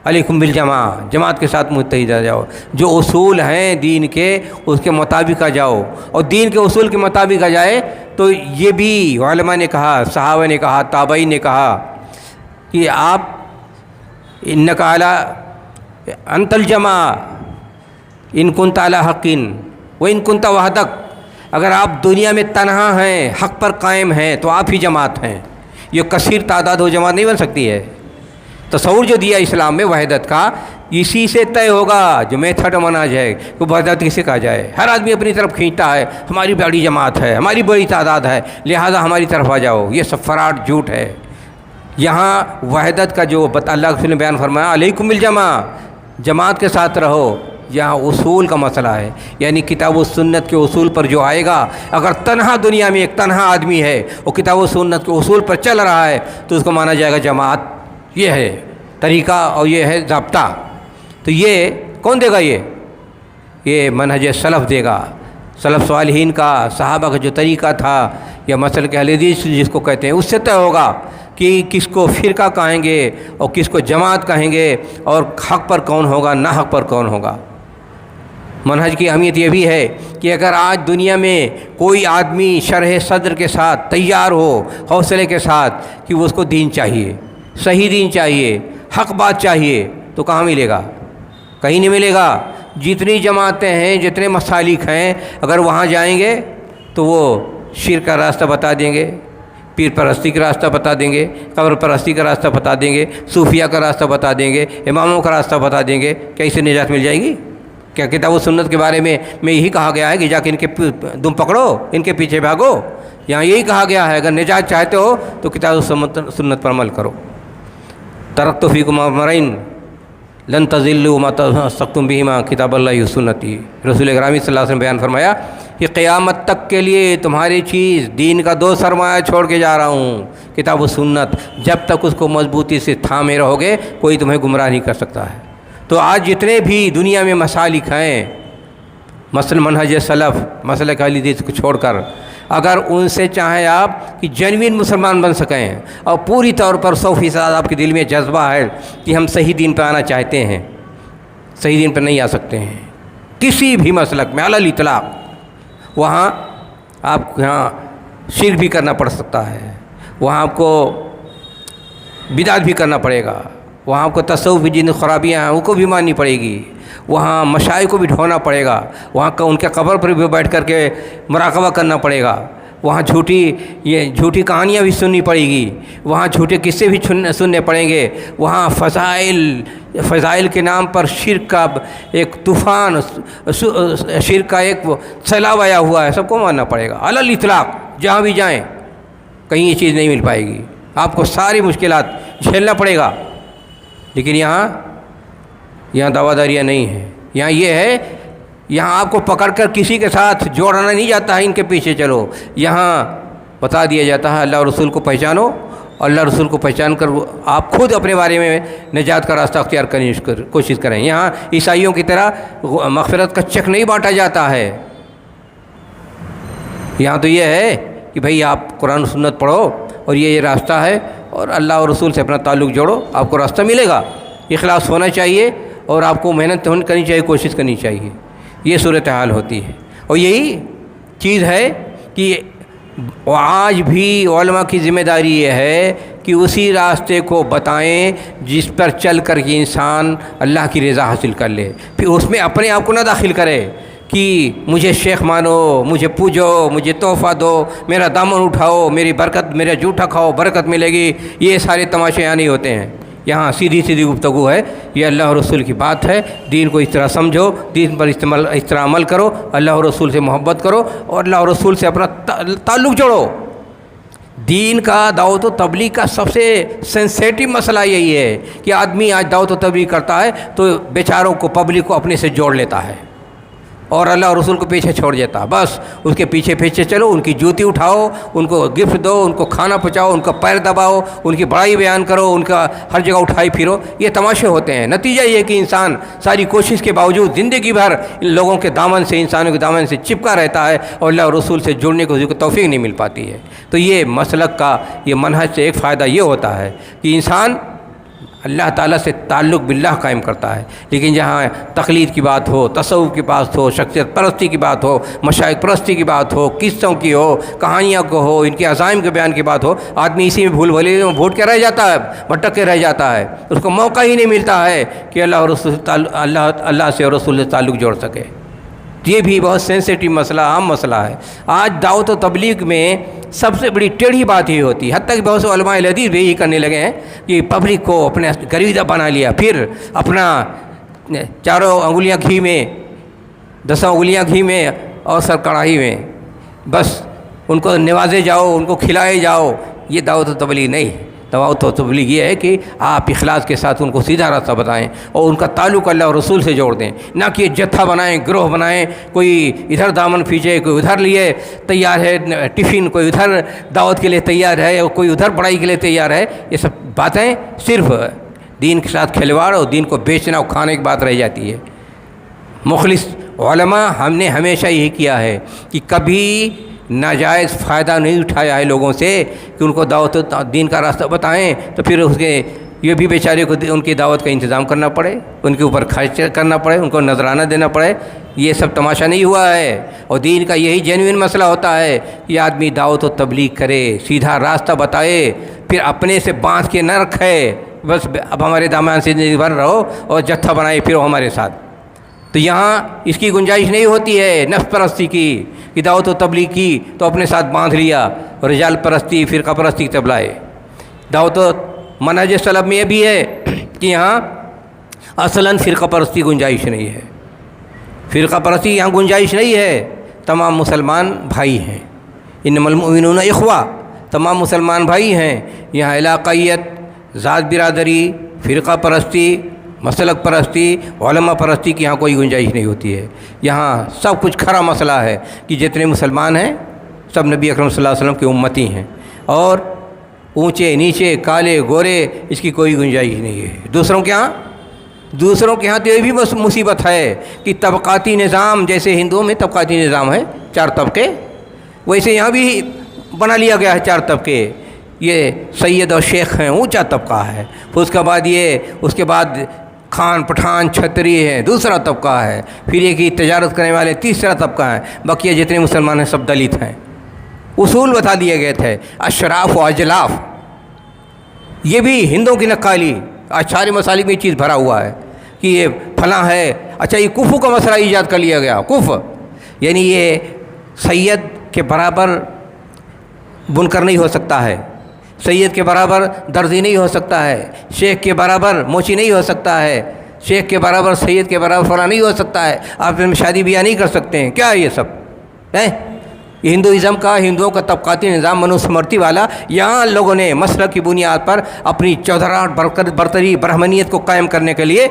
علیکم بالجماع، جماعت کے ساتھ متحد آ جاؤ۔ جو اصول ہیں دین کے، اس کے مطابق آ جاؤ، اور دین کے اصول کے مطابق آ جائے تو یہ بھی علماء نے کہا، صحابہ نے کہا، تابعین نے کہا کہ آپ انک علی انت الجماع ان کنت علی حق و ان کنت وحدک، اگر آپ دنیا میں تنہا ہیں، حق پر قائم ہیں، تو آپ ہی جماعت ہیں۔ یہ کثیر تعداد ہو جماعت نہیں بن سکتی ہے۔ تصور جو دیا اسلام میں وحدت کا، اسی سے طے ہوگا جو میتھڈ منہج ہے کہ وحدت کسے کہا جائے۔ ہر آدمی اپنی طرف کھینچتا ہے، ہماری بڑی جماعت ہے، ہماری بڑی تعداد ہے، لہٰذا ہماری طرف آ جاؤ، یہ سب فراڈ جھوٹ ہے۔ یہاں وحدت کا جو اللہ کے رسول نے بیان فرمایا علیکم بالجماع، جماعت کے ساتھ رہو، یہاں اصول کا مسئلہ ہے، یعنی کتاب و سنت کے اصول پر جو آئے گا، اگر تنہا دنیا میں ایک تنہا آدمی ہے وہ کتاب و سنت کے اصول پر چل رہا ہے تو اس کو مانا جائے گا جماعت۔ یہ ہے طریقہ اور یہ ہے ضابطہ۔ تو یہ کون دے گا؟ یہ منہج سلف دے گا، سلف صالحین کا، صحابہ کا جو طریقہ تھا، یا مسلک اہل حدیث جس کو کہتے ہیں، اس سے طے ہوگا کہ کس کو فرقہ کہیں گے اور کس کو جماعت کہیں گے، اور حق پر کون ہوگا، نہ حق پر کون ہوگا۔ منہج کی اہمیت یہ بھی ہے کہ اگر آج دنیا میں کوئی آدمی شرح صدر کے ساتھ تیار ہو، حوصلے کے ساتھ کہ وہ اس کو دین چاہیے، صحیح دین چاہیے، حق بات چاہیے، تو کہاں ملے گا؟ کہیں نہیں ملے گا۔ جتنی جماعتیں ہیں، جتنے مسالک ہیں، اگر وہاں جائیں گے تو وہ شرک کا راستہ بتا دیں گے، پیر پرستی کا راستہ بتا دیں گے، قبر پرستی کا راستہ بتا دیں گے، صوفیہ کا راستہ بتا دیں گے، اماموں کا راستہ بتا دیں گے، کیا اسے نجات مل جائے گی؟ کیا کتاب و سنت کے بارے میں یہی کہا گیا ہے کہ جا کے ان کے تم پکڑو، ان کے پیچھے بھاگو؟ یہاں یہی کہا گیا ہے اگر نجات چاہتے ہو تو کتاب و سنت پر عمل کرو۔ ترکت فیکم امرین لن تضلوا ما تمسکتم بہما کتاب اللہ و سنتی۔ رسول اکرم صلی اللہ علیہ وسلم بیان فرمایا کہ قیامت تک کے لیے تمہاری چیز دین کا 2 سرمایہ چھوڑ کے جا رہا ہوں، کتاب و سنت۔ جب تک اس کو مضبوطی سے تھامے رہو گے کوئی تمہیں گمراہ نہیں کر سکتا ہے۔ تو آج جتنے بھی دنیا میں مسالک ہیں، مثلا منہج سلف، مسلک اہل حدیث کو چھوڑ کر، اگر ان سے چاہیں آپ کہ جینوین مسلمان بن سکیں اور پوری طور پر 100% آپ کے دل میں جذبہ ہے کہ ہم صحیح دین پہ آنا چاہتے ہیں، صحیح دین پہ نہیں آ سکتے ہیں کسی بھی مسلک میں علی الاطلاق، وہاں آپ کو یہاں شرک بھی کرنا پڑ سکتا ہے، وہاں آپ کو بدعت بھی کرنا پڑے گا، وہاں آپ کو تصوف بھی جن خرابیاں ہیں ان کو بھی ماننی پڑے گی، وہاں مشائخ کو بھی ڈھونا پڑے گا، وہاں کا ان کے قبر پر بھی بیٹھ کر کے مراقبہ کرنا پڑے گا، وہاں جھوٹی کہانیاں بھی سننی پڑے گی، وہاں جھوٹے قصے بھی سننے پڑیں گے، وہاں فضائل کے نام پر شرک کا ایک طوفان، شرک کا ایک سیلاب آیا ہوا ہے، سب کو ماننا پڑے گا علی الاطلاق۔ جہاں بھی جائیں کہیں یہ چیز نہیں مل پائے گی، آپ کو ساری مشکلات جھیلنا پڑے گا۔ لیکن یہاں دعویٰ نہیں ہے، یہاں یہ ہے، یہاں آپ کو پکڑ کر کسی کے ساتھ جوڑنا نہیں جاتا ہے ان کے پیچھے چلو، یہاں بتا دیا جاتا ہے اللہ اور رسول کو پہچانو، اللہ رسول کو پہچان کر آپ خود اپنے بارے میں نجات کا راستہ اختیار کرنے کی کوشش کریں۔ یہاں عیسائیوں کی طرح مغفرت کا چیک نہیں بانٹا جاتا ہے، یہاں تو یہ ہے کہ بھئی آپ قرآن و سنت پڑھو اور یہ راستہ ہے اور اللہ اور رسول سے اپنا تعلق جوڑو، آپ کو راستہ ملے گا۔ اخلاص ہونا چاہیے اور آپ کو محنت کرنی چاہیے، کوشش کرنی چاہیے، یہ صورتحال ہوتی ہے۔ اور یہی چیز ہے کہ آج بھی علماء کی ذمہ داری یہ ہے کہ اسی راستے کو بتائیں جس پر چل کر کے انسان اللہ کی رضا حاصل کر لے، پھر اس میں اپنے آپ کو نہ داخل کرے کہ مجھے شیخ مانو، مجھے پوجو، مجھے تحفہ دو، میرا دامن اٹھاؤ، میری برکت، میرا جوٹا کھاؤ برکت ملے گی۔ یہ سارے تماشے یہاں نہیں ہوتے ہیں، یہاں سیدھی گفتگو ہے، یہ اللہ اور رسول کی بات ہے، دین کو اس طرح سمجھو، دین پر اس طرح عمل کرو، اللہ اور رسول سے محبت کرو اور اللہ اور رسول سے اپنا تعلق جوڑو۔ دین کا دعوت و تبلیغ کا سب سے سینسیٹیو مسئلہ یہی ہے کہ آدمی آج دعوت و تبلیغ کرتا ہے تو بیچاروں کو، پبلک کو اپنے سے جوڑ لیتا ہے اور اللہ اور رسول کو پیچھے چھوڑ دیتا، بس اس کے پیچھے چلو، ان کی جوتی اٹھاؤ، ان کو گفٹ دو، ان کو کھانا پہنچاؤ، ان کا پیر دباؤ، ان کی بڑائی بیان کرو، ان کا ہر جگہ اٹھائی پھرو، یہ تماشے ہوتے ہیں۔ نتیجہ یہ کہ انسان ساری کوشش کے باوجود زندگی بھر ان لوگوں کے دامن سے، انسانوں کے دامن سے چپکا رہتا ہے اور اللہ اور رسول سے جڑنے کو توفیق نہیں مل پاتی ہے۔ تو یہ مسلک کا، یہ منہج سے ایک فائدہ یہ ہوتا ہے کہ انسان اللہ تعالیٰ سے تعلق باللہ قائم کرتا ہے۔ لیکن جہاں تقلید کی بات ہو، تصوف کی بات ہو، شخصیت پرستی کی بات ہو، مشائخ پرستی کی بات ہو، قصوں کی ہو، کہانیاں کو ہو، ان کے عزائم کے بیان کی بات ہو، آدمی اسی میں بھول کے رہ جاتا ہے، بھٹک کے رہ جاتا ہے، اس کو موقع ہی نہیں ملتا ہے کہ اللہ اور رسول اللہ سے اور رسول سے تعلق جوڑ سکے۔ یہ بھی بہت سینسیٹیو مسئلہ، عام مسئلہ ہے۔ آج دعوت و تبلیغ میں سب سے بڑی ٹیڑھی بات یہ ہوتی ہے، حتیٰ کہ بہت سے علماء حدیث بھی یہی کرنے لگے ہیں کہ پبلک کو اپنے گرویدہ بنا لیا، پھر اپنا 4 انگلیاں گھی میں، 10 انگلیاں گھی میں اور سر کڑاہی میں، بس ان کو نوازے جاؤ، ان کو کھلائے جاؤ۔ یہ دعوت و تبلیغ نہیں ہے۔ دعوت و تبلیغ یہ ہے کہ آپ اخلاص کے ساتھ ان کو سیدھا راستہ بتائیں اور ان کا تعلق اللہ اور رسول سے جوڑ دیں، نہ کہ جتھا بنائیں، گروہ بنائیں، کوئی ادھر دامن کھینچے، کوئی ادھر لیے تیار ہے ٹفن، کوئی ادھر دعوت کے لیے تیار ہے اور کوئی ادھر پڑھائی کے لیے تیار ہے۔ یہ سب باتیں صرف دین کے ساتھ کھلواڑ اور دین کو بیچنا اور کھانے کی بات رہ جاتی ہے۔ مخلص علماء ہم نے ہمیشہ یہی کیا ہے کہ کبھی ناجائز فائدہ نہیں اٹھایا ہے لوگوں سے کہ ان کو دعوت دین کا راستہ بتائیں تو پھر اس کے یہ بھی بیچارے کو ان کی دعوت کا انتظام کرنا پڑے، ان کے اوپر خرچ کرنا پڑے، ان کو نذرانہ دینا پڑے۔ یہ سب تماشا نہیں ہوا ہے۔ اور دین کا یہی جینوئن مسئلہ ہوتا ہے کہ آدمی دعوت و تبلیغ کرے، سیدھا راستہ بتائے، پھر اپنے سے باندھ کے نہ رکھے، بس اب ہمارے دامان سے نربھر رہو اور جتھا بنائے پھرو ہمارے ساتھ۔ تو یہاں اس کی گنجائش نہیں ہوتی ہے نفس پرستی کی، کہ دعوت و تبلیغ کی تو اپنے ساتھ باندھ لیا، رجال پرستی فرقہ پرستی تب لائے۔ دعوت و منہج سلف میں یہ بھی ہے کہ یہاں اصلاً فرقہ پرستی گنجائش نہیں ہے، فرقہ پرستی یہاں گنجائش نہیں ہے، تمام مسلمان بھائی ہیں، انما المؤمنون اخوہ، تمام مسلمان بھائی ہیں۔ یہاں علاقائیت، ذات برادری، فرقہ پرستی، مسلک پرستی، علماء پرستی کی یہاں کوئی گنجائش نہیں ہوتی ہے۔ یہاں سب کچھ کھرا مسئلہ ہے کہ جتنے مسلمان ہیں سب نبی اکرم صلی اللہ علیہ وسلم کی امتی ہیں، اور اونچے نیچے کالے گورے اس کی کوئی گنجائش نہیں ہے۔ دوسروں کے ہاں تو یہ بھی مصیبت ہے کہ طبقاتی نظام، جیسے ہندوؤں میں طبقاتی نظام ہے 4 طبقے، ویسے یہاں بھی بنا لیا گیا ہے 4 طبقے۔ یہ سید اور شیخ ہیں، اونچا طبقہ ہے، پھر اس کے بعد خان پٹھان چھتری ہے، دوسرا طبقہ ہے، پھر یہ کہ تجارت کرنے والے تیسرا طبقہ ہے، باقی جتنے مسلمان ہیں سب دلت ہیں۔ اصول بتا دیے گئے تھے، اشراف و اجلاف، یہ بھی ہندوؤں کی نقالی، آج سارے مسالک میں یہ چیز بھرا ہوا ہے کہ یہ فلاں ہے۔ اچھا، یہ کفو کا مسئلہ ایجاد کر لیا گیا، کف یعنی یہ سید کے برابر بنکر نہیں ہو سکتا ہے، سید کے برابر درزی نہیں ہو سکتا ہے، شیخ کے برابر موچی نہیں ہو سکتا ہے، شیخ کے برابر سید کے برابر فلاں نہیں ہو سکتا ہے، آپ ان میں شادی بیاہ نہیں کر سکتے ہیں۔ کیا ہے یہ سب ہے؟ یہ ہندوازم کا، ہندوؤں کا طبقاتی نظام منوسمرتی والا، یہاں لوگوں نے مسلک کی بنیاد پر اپنی چودراہٹ برتری برہمنیت کو قائم کرنے کے لیے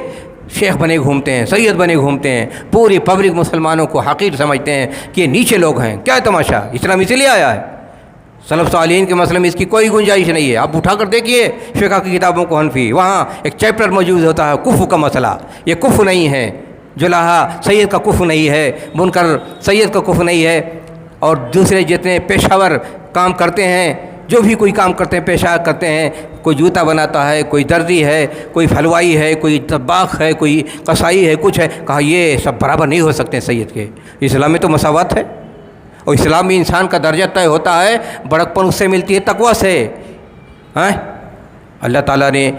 شیخ بنے گھومتے ہیں، سید بنے گھومتے ہیں، پوری پبلک مسلمانوں کو حقیر سمجھتے ہیں کہ یہ نیچے لوگ ہیں۔ کیا تماشا؟ اسلام اسی لیے آیا ہے، سلف صالحین کے مسئلے میں اس کی کوئی گنجائش نہیں ہے۔ آپ اٹھا کر دیکھیے فقہ کی کتابوں کو، حنفی، وہاں ایک چیپٹر موجود ہوتا ہے کفو کا مسئلہ۔ یہ کفو نہیں ہے، جلاحہ سید کا کفو نہیں ہے، منکر سید کا کفو نہیں ہے، اور دوسرے جتنے پیشہ ور کام کرتے ہیں، جو بھی کوئی کام کرتے ہیں، پیشہ کرتے ہیں، کوئی جوتا بناتا ہے، کوئی درزی ہے، کوئی حلوائی ہے، کوئی طباخ ہے، کوئی قصائی ہے، کچھ ہے، کہا یہ سب برابر نہیں ہو سکتے سید کے۔ اسلام میں تو مساوات ہے، اور اسلام میں انسان کا درجہ طے ہوتا ہے، بڑکپن اس سے ملتی ہے تقویٰ سے۔ اللہ تعالیٰ نے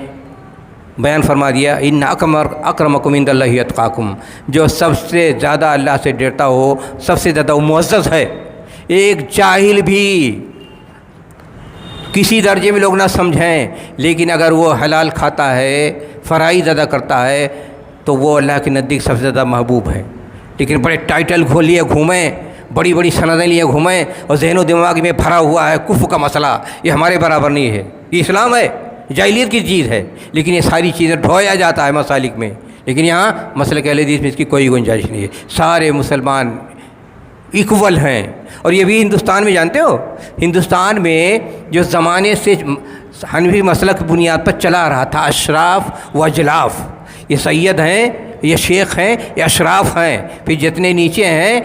بیان فرما دیا، ان اکرمکم عند اللہ اتقاکم، جو سب سے زیادہ اللہ سے ڈرتا ہو، سب سے زیادہ معزز ہے۔ ایک جاہل بھی کسی درجے میں لوگ نہ سمجھیں، لیکن اگر وہ حلال کھاتا ہے، فرائض ادا کرتا ہے، تو وہ اللہ کے نزدیک سب سے زیادہ محبوب ہے۔ لیکن بڑے ٹائٹل لیے گھومیں، بڑی بڑی سندیں لیے گھومیں، اور ذہن و دماغ میں بھرا ہوا ہے کفر کا مسئلہ، یہ ہمارے برابر نہیں ہے، یہ اسلام ہے، جاہلیت کی چیز ہے، لیکن یہ ساری چیزیں ڈھویا جاتا ہے مسالک میں۔ لیکن یہاں مسلک اہل حدیث میں اس کی کوئی گنجائش نہیں ہے، سارے مسلمان ایکول ہیں۔ اور یہ بھی ہندوستان میں جانتے ہو، ہندوستان میں جو زمانے سے حنفی مسلک کی بنیاد پر چلا رہا تھا، اشراف و اجلاف، یہ سید ہیں، یہ شیخ ہیں، یہ اشراف ہیں، پھر جتنے نیچے ہیں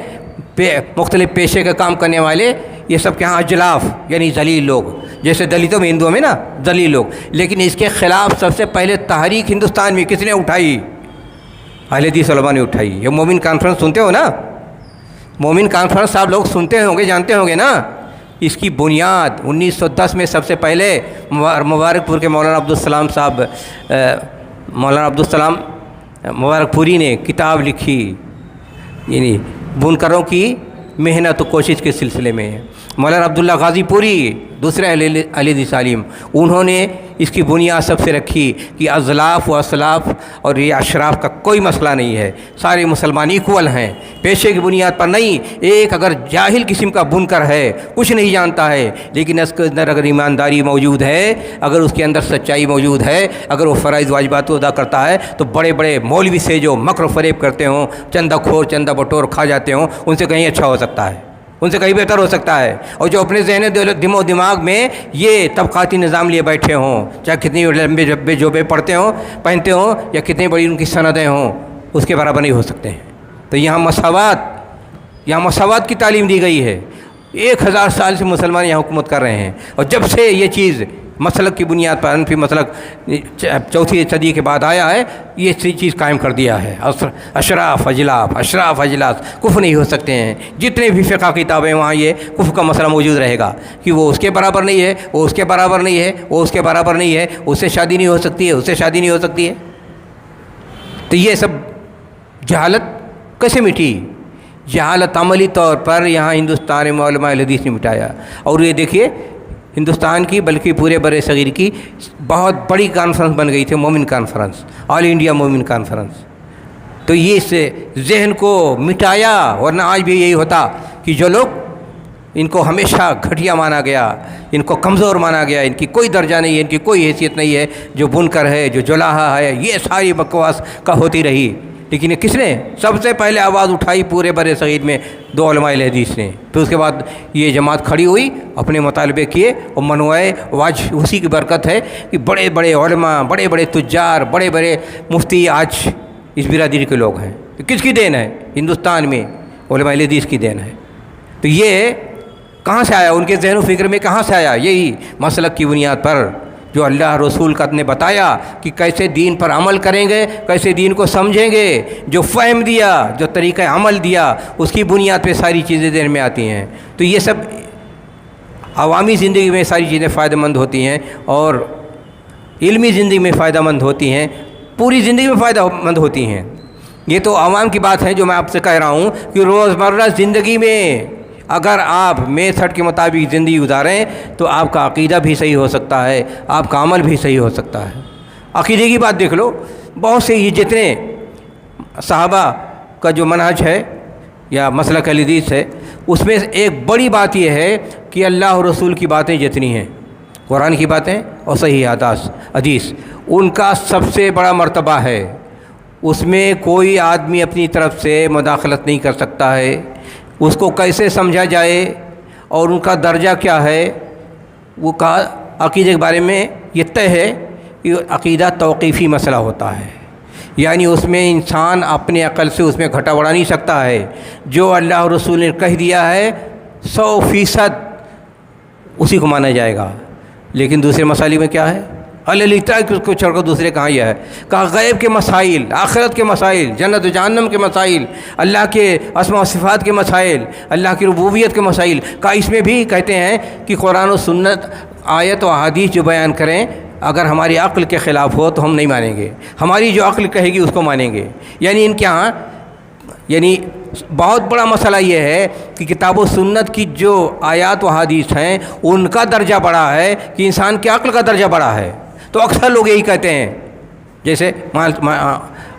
مختلف پیشے کا کام کرنے والے، یہ سب کے ہاں اجلاف یعنی ذلیل لوگ، جیسے دلتوں میں، ہندوؤں میں نا ذلیل لوگ۔ لیکن اس کے خلاف سب سے پہلے تحریک ہندوستان میں کس نے اٹھائی؟ اہل حدیث علماء نے اٹھائی۔ یہ مومن کانفرنس سنتے ہو نا، مومن کانفرنس آپ لوگ سنتے ہوں گے، جانتے ہوں گے نا، اس کی بنیاد 1910 میں سب سے پہلے مبارک پور کے مولانا عبدالسلام صاحب، مولانا عبدالسلام مبارک پوری نے کتاب لکھی، یعنی بنکروں کی محنت و کوشش کے سلسلے میں۔ مولانا عبداللہ غازی پوری، دوسرے اہل حدیث عالم، انہوں نے اس کی بنیاد سب سے رکھی کہ ازلاف و اسلاف اور یہ اشراف کا کوئی مسئلہ نہیں ہے، سارے مسلمان ایکول ہیں، پیشے کی بنیاد پر نہیں۔ ایک اگر جاہل قسم کا بنکر ہے، کچھ نہیں جانتا ہے، لیکن اس کے اندر اگر ایمانداری موجود ہے، اگر اس کے اندر سچائی موجود ہے، اگر وہ فرائض واجبات ادا کرتا ہے، تو بڑے بڑے مولوی سے جو مکر و فریب کرتے ہوں، چندہ کھور چندہ بٹور کھا جاتے ہوں، ان سے کہیں اچھا ہو سکتا ہے، ان سے کہیں بہتر ہو سکتا ہے۔ اور جو اپنے ذہن و دماغ میں یہ طبقاتی نظام لیے بیٹھے ہوں، چاہے کتنی لمبے جبے جوبے پڑھتے ہوں پہنتے ہوں، یا کتنی بڑی ان کی سندیں ہوں، اس کے برابر نہیں ہو سکتے ہیں۔ تو یہاں مساوات کی تعلیم دی گئی ہے۔ 1000 سال سے مسلمان یہاں حکومت کر رہے ہیں، اور جب سے یہ چیز مسلک کی بنیاد پر حنفی مسلک 4ویں صدی کے بعد آیا ہے، یہ چیز قائم کر دیا ہے۔ اشراف اجلاف کفر نہیں ہو سکتے ہیں۔ جتنے بھی فقہ کتابیں وہاں یہ کفر کا مسئلہ موجود رہے گا کہ وہ اس کے برابر نہیں ہے، وہ اس کے برابر نہیں ہے، وہ اس کے برابر نہیں ہے، اس سے شادی نہیں ہو سکتی ہے، اس سے شادی نہیں ہو سکتی ہے۔ تو یہ سب جہالت کیسے مٹی؟ جہالت عملی طور پر یہاں ہندوستان میں علماء حدیث نے مٹایا. اور یہ دیکھیے ہندوستان کی بلکہ پورے بر صغیر کی بہت بڑی کانفرنس بن گئی تھی مومن کانفرنس، آل انڈیا مومن کانفرنس. تو یہ اس ذہن کو مٹایا، ورنہ آج بھی یہی ہوتا کہ جو لوگ ان کو ہمیشہ گھٹیا مانا گیا، ان کو کمزور مانا گیا، ان کی کوئی درجہ نہیں ہے، ان کی کوئی حیثیت نہیں ہے، جو بنکر ہے، جو جولاہا ہے، یہ ساری بکواس کا ہوتی رہی. لیکن کس نے سب سے پہلے آواز اٹھائی پورے بر صغیر میں؟ 2 علماء حدیث نے. پھر اس کے بعد یہ جماعت کھڑی ہوئی، اپنے مطالبے کیے اور منوائے. آج اسی کی برکت ہے کہ بڑے بڑے علماء، بڑے بڑے تجار، بڑے بڑے مفتی آج اس برادری کے لوگ ہیں. کس کی دین ہے؟ ہندوستان میں علماء حدیث کی دین ہے. تو یہ کہاں سے آیا؟ ان کے ذہن و فکر میں کہاں سے آیا؟ یہی مسلک کی بنیاد پر جو اللہ رسول کا نے بتایا کہ کیسے دین پر عمل کریں گے، کیسے دین کو سمجھیں گے، جو فہم دیا، جو طریقہ عمل دیا، اس کی بنیاد پہ ساری چیزیں ذہن میں آتی ہیں. تو یہ سب عوامی زندگی میں ساری چیزیں فائدہ مند ہوتی ہیں اور علمی زندگی میں فائدہ مند ہوتی ہیں، پوری زندگی میں فائدہ مند ہوتی ہیں. یہ تو عوام کی بات ہے جو میں آپ سے کہہ رہا ہوں کہ روزمرہ زندگی میں اگر آپ میتھڈ کے مطابق زندگی گزاریں تو آپ کا عقیدہ بھی صحیح ہو سکتا ہے، آپ کا عمل بھی صحیح ہو سکتا ہے. عقیدے کی بات دیکھ لو، بہت سے یہ جتنے صحابہ کا جو منہج ہے یا مسلک حدیث ہے، اس میں ایک بڑی بات یہ ہے کہ اللہ اور رسول کی باتیں جتنی ہیں، قرآن کی باتیں اور صحیح حدیث، ان کا سب سے بڑا مرتبہ ہے. اس میں کوئی آدمی اپنی طرف سے مداخلت نہیں کر سکتا ہے. اس کو کیسے سمجھا جائے اور ان کا درجہ کیا ہے، وہ عقیدے کے بارے میں یہ طے ہے کہ عقیدہ توقیفی مسئلہ ہوتا ہے. یعنی اس میں انسان اپنے عقل سے اس میں گھٹا بڑھا نہیں سکتا ہے. جو اللہ اور رسول نے کہہ دیا ہے 100% اسی کو مانا جائے گا. لیکن دوسرے مسائل میں کیا ہے؟ اللہ کو چھوڑ کر دوسرے کہاں یہ ہے؟ کہا غیب کے مسائل، آخرت کے مسائل، جنت و جہنم کے مسائل، اللہ کے اسماء و صفات کے مسائل، اللہ کی ربوبیت کے مسائل کا اس میں بھی کہتے ہیں کہ قرآن و سنت، آیت و احادیث جو بیان کریں اگر ہماری عقل کے خلاف ہو تو ہم نہیں مانیں گے، ہماری جو عقل کہے گی اس کو مانیں گے. یعنی ان کے ہاں یعنی بہت بڑا مسئلہ یہ ہے کہ کتاب و سنت کی جو آیات و احادیث ہیں ان کا درجہ بڑا ہے کہ انسان کی عقل کا درجہ بڑا ہے. تو اکثر لوگ یہی کہتے ہیں، جیسے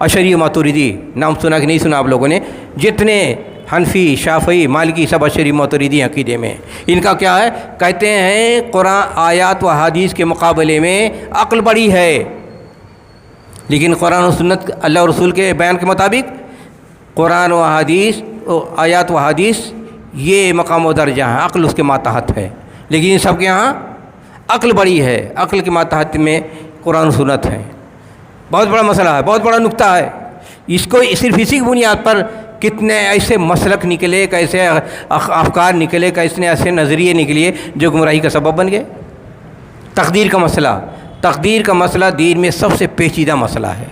اشعری ماتوریدی، نام سنا کہ نہیں سنا آپ لوگوں نے؟ جتنے حنفی، شافعی، مالکی سب اشعری ماتوریدی عقیدے میں. ان کا کیا ہے؟ کہتے ہیں قرآن آیات و احادیث کے مقابلے میں عقل بڑی ہے. لیکن قرآن و سنت اللہ و رسول کے بیان کے مطابق قرآن و احادیث آیات و احادیث یہ مقام و درجہ ہے، عقل اس کے ماتحت ہے. لیکن ان سب کے یہاں عقل بڑی ہے، عقل کے ماتحت میں قرآن و سنت ہے. بہت بڑا مسئلہ ہے، بہت بڑا نکتہ ہے. اس کو صرف اسی کی بنیاد پر کتنے ایسے مسلک نکلے، کیسے افکار نکلے، کیسے ایسے نظریے نکلے جو گمراہی کا سبب بن گئے. تقدیر کا مسئلہ دین میں سب سے پیچیدہ مسئلہ ہے.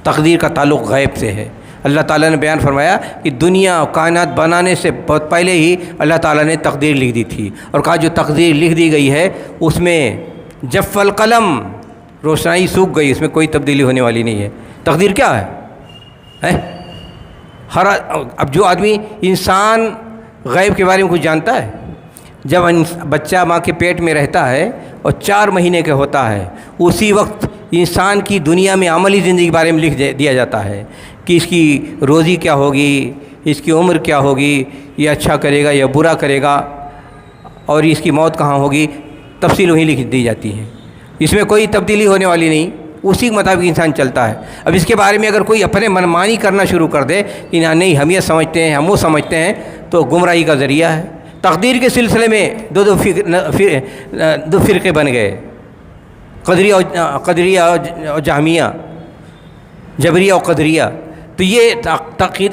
تقدیر کا تعلق غیب سے ہے. اللہ تعالیٰ نے بیان فرمایا کہ دنیا اور کائنات بنانے سے بہت پہلے ہی اللہ تعالیٰ نے تقدیر لکھ دی تھی، اور کہا جو تقدیر لکھ دی گئی ہے اس میں جف القلم، روشنائی سوکھ گئی، اس میں کوئی تبدیلی ہونے والی نہیں ہے. تقدیر کیا ہے؟ اب جو آدمی انسان غیب کے بارے میں کچھ جانتا ہے، جب بچہ ماں کے پیٹ میں رہتا ہے اور 4 مہینے کا ہوتا ہے، اسی وقت انسان کی دنیا میں عملی زندگی کے بارے میں لکھ دیا جاتا ہے کہ اس کی روزی کیا ہوگی، اس کی عمر کیا ہوگی، یہ اچھا کرے گا یا برا کرے گا، اور اس کی موت کہاں ہوگی، تفصیل وہیں لکھ دی جاتی ہے. اس میں کوئی تبدیلی ہونے والی نہیں، اسی کے مطابق انسان چلتا ہے. اب اس کے بارے میں اگر کوئی اپنے منمانی کرنا شروع کر دے کہ نہیں ہم یہ سمجھتے ہیں، ہم وہ سمجھتے ہیں، تو گمراہی کا ذریعہ ہے. تقدیر کے سلسلے میں دو فرقے بن گئے، قدریہ اور جہمیہ، جبریہ اور قدریہ. تو یہ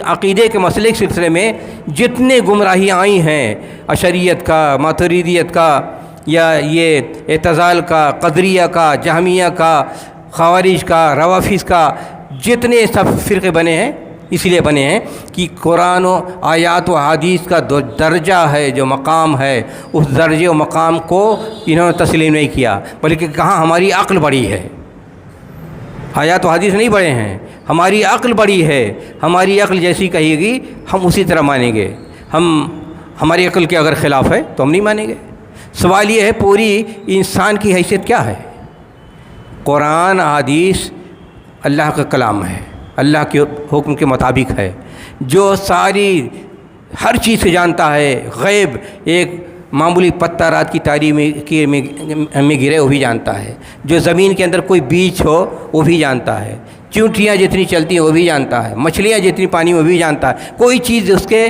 عقیدے کے مسئلے کے سلسلے میں جتنے گمراہیاں آئی ہیں، اشعریت کا، ماتریدیت کا، یا یہ اعتزال کا، قدریہ کا، جہمیہ کا، خوارج کا، روافظ کا، جتنے سب فرقے بنے ہیں اس لیے بنے ہیں کہ قرآن و آیات و حدیث کا درجہ ہے، جو مقام ہے، اس درجے و مقام کو انہوں نے تسلیم نہیں کیا، بلکہ کہاں ہماری عقل بڑی ہے. آیات و حدیث نہیں بڑے ہیں، ہماری عقل بڑی ہے، ہماری عقل جیسی کہے گی ہم اسی طرح مانیں گے، ہماری عقل کے اگر خلاف ہے تو ہم نہیں مانیں گے۔ سوال یہ ہے پوری انسان کی حیثیت کیا ہے؟ قرآن حدیث اللہ کا کلام ہے، اللہ کے حکم کے مطابق ہے، جو ساری ہر چیز سے جانتا ہے، غیب ایک معمولی پتہ رات کی تاریکی میں گرے وہ بھی جانتا ہے، جو زمین کے اندر کوئی بیج ہو وہ بھی جانتا ہے، چونٹیاں جتنی چلتی ہیں وہ بھی جانتا ہے، مچھلیاں جتنی پانی میں وہ بھی جانتا ہے، کوئی چیز اس کے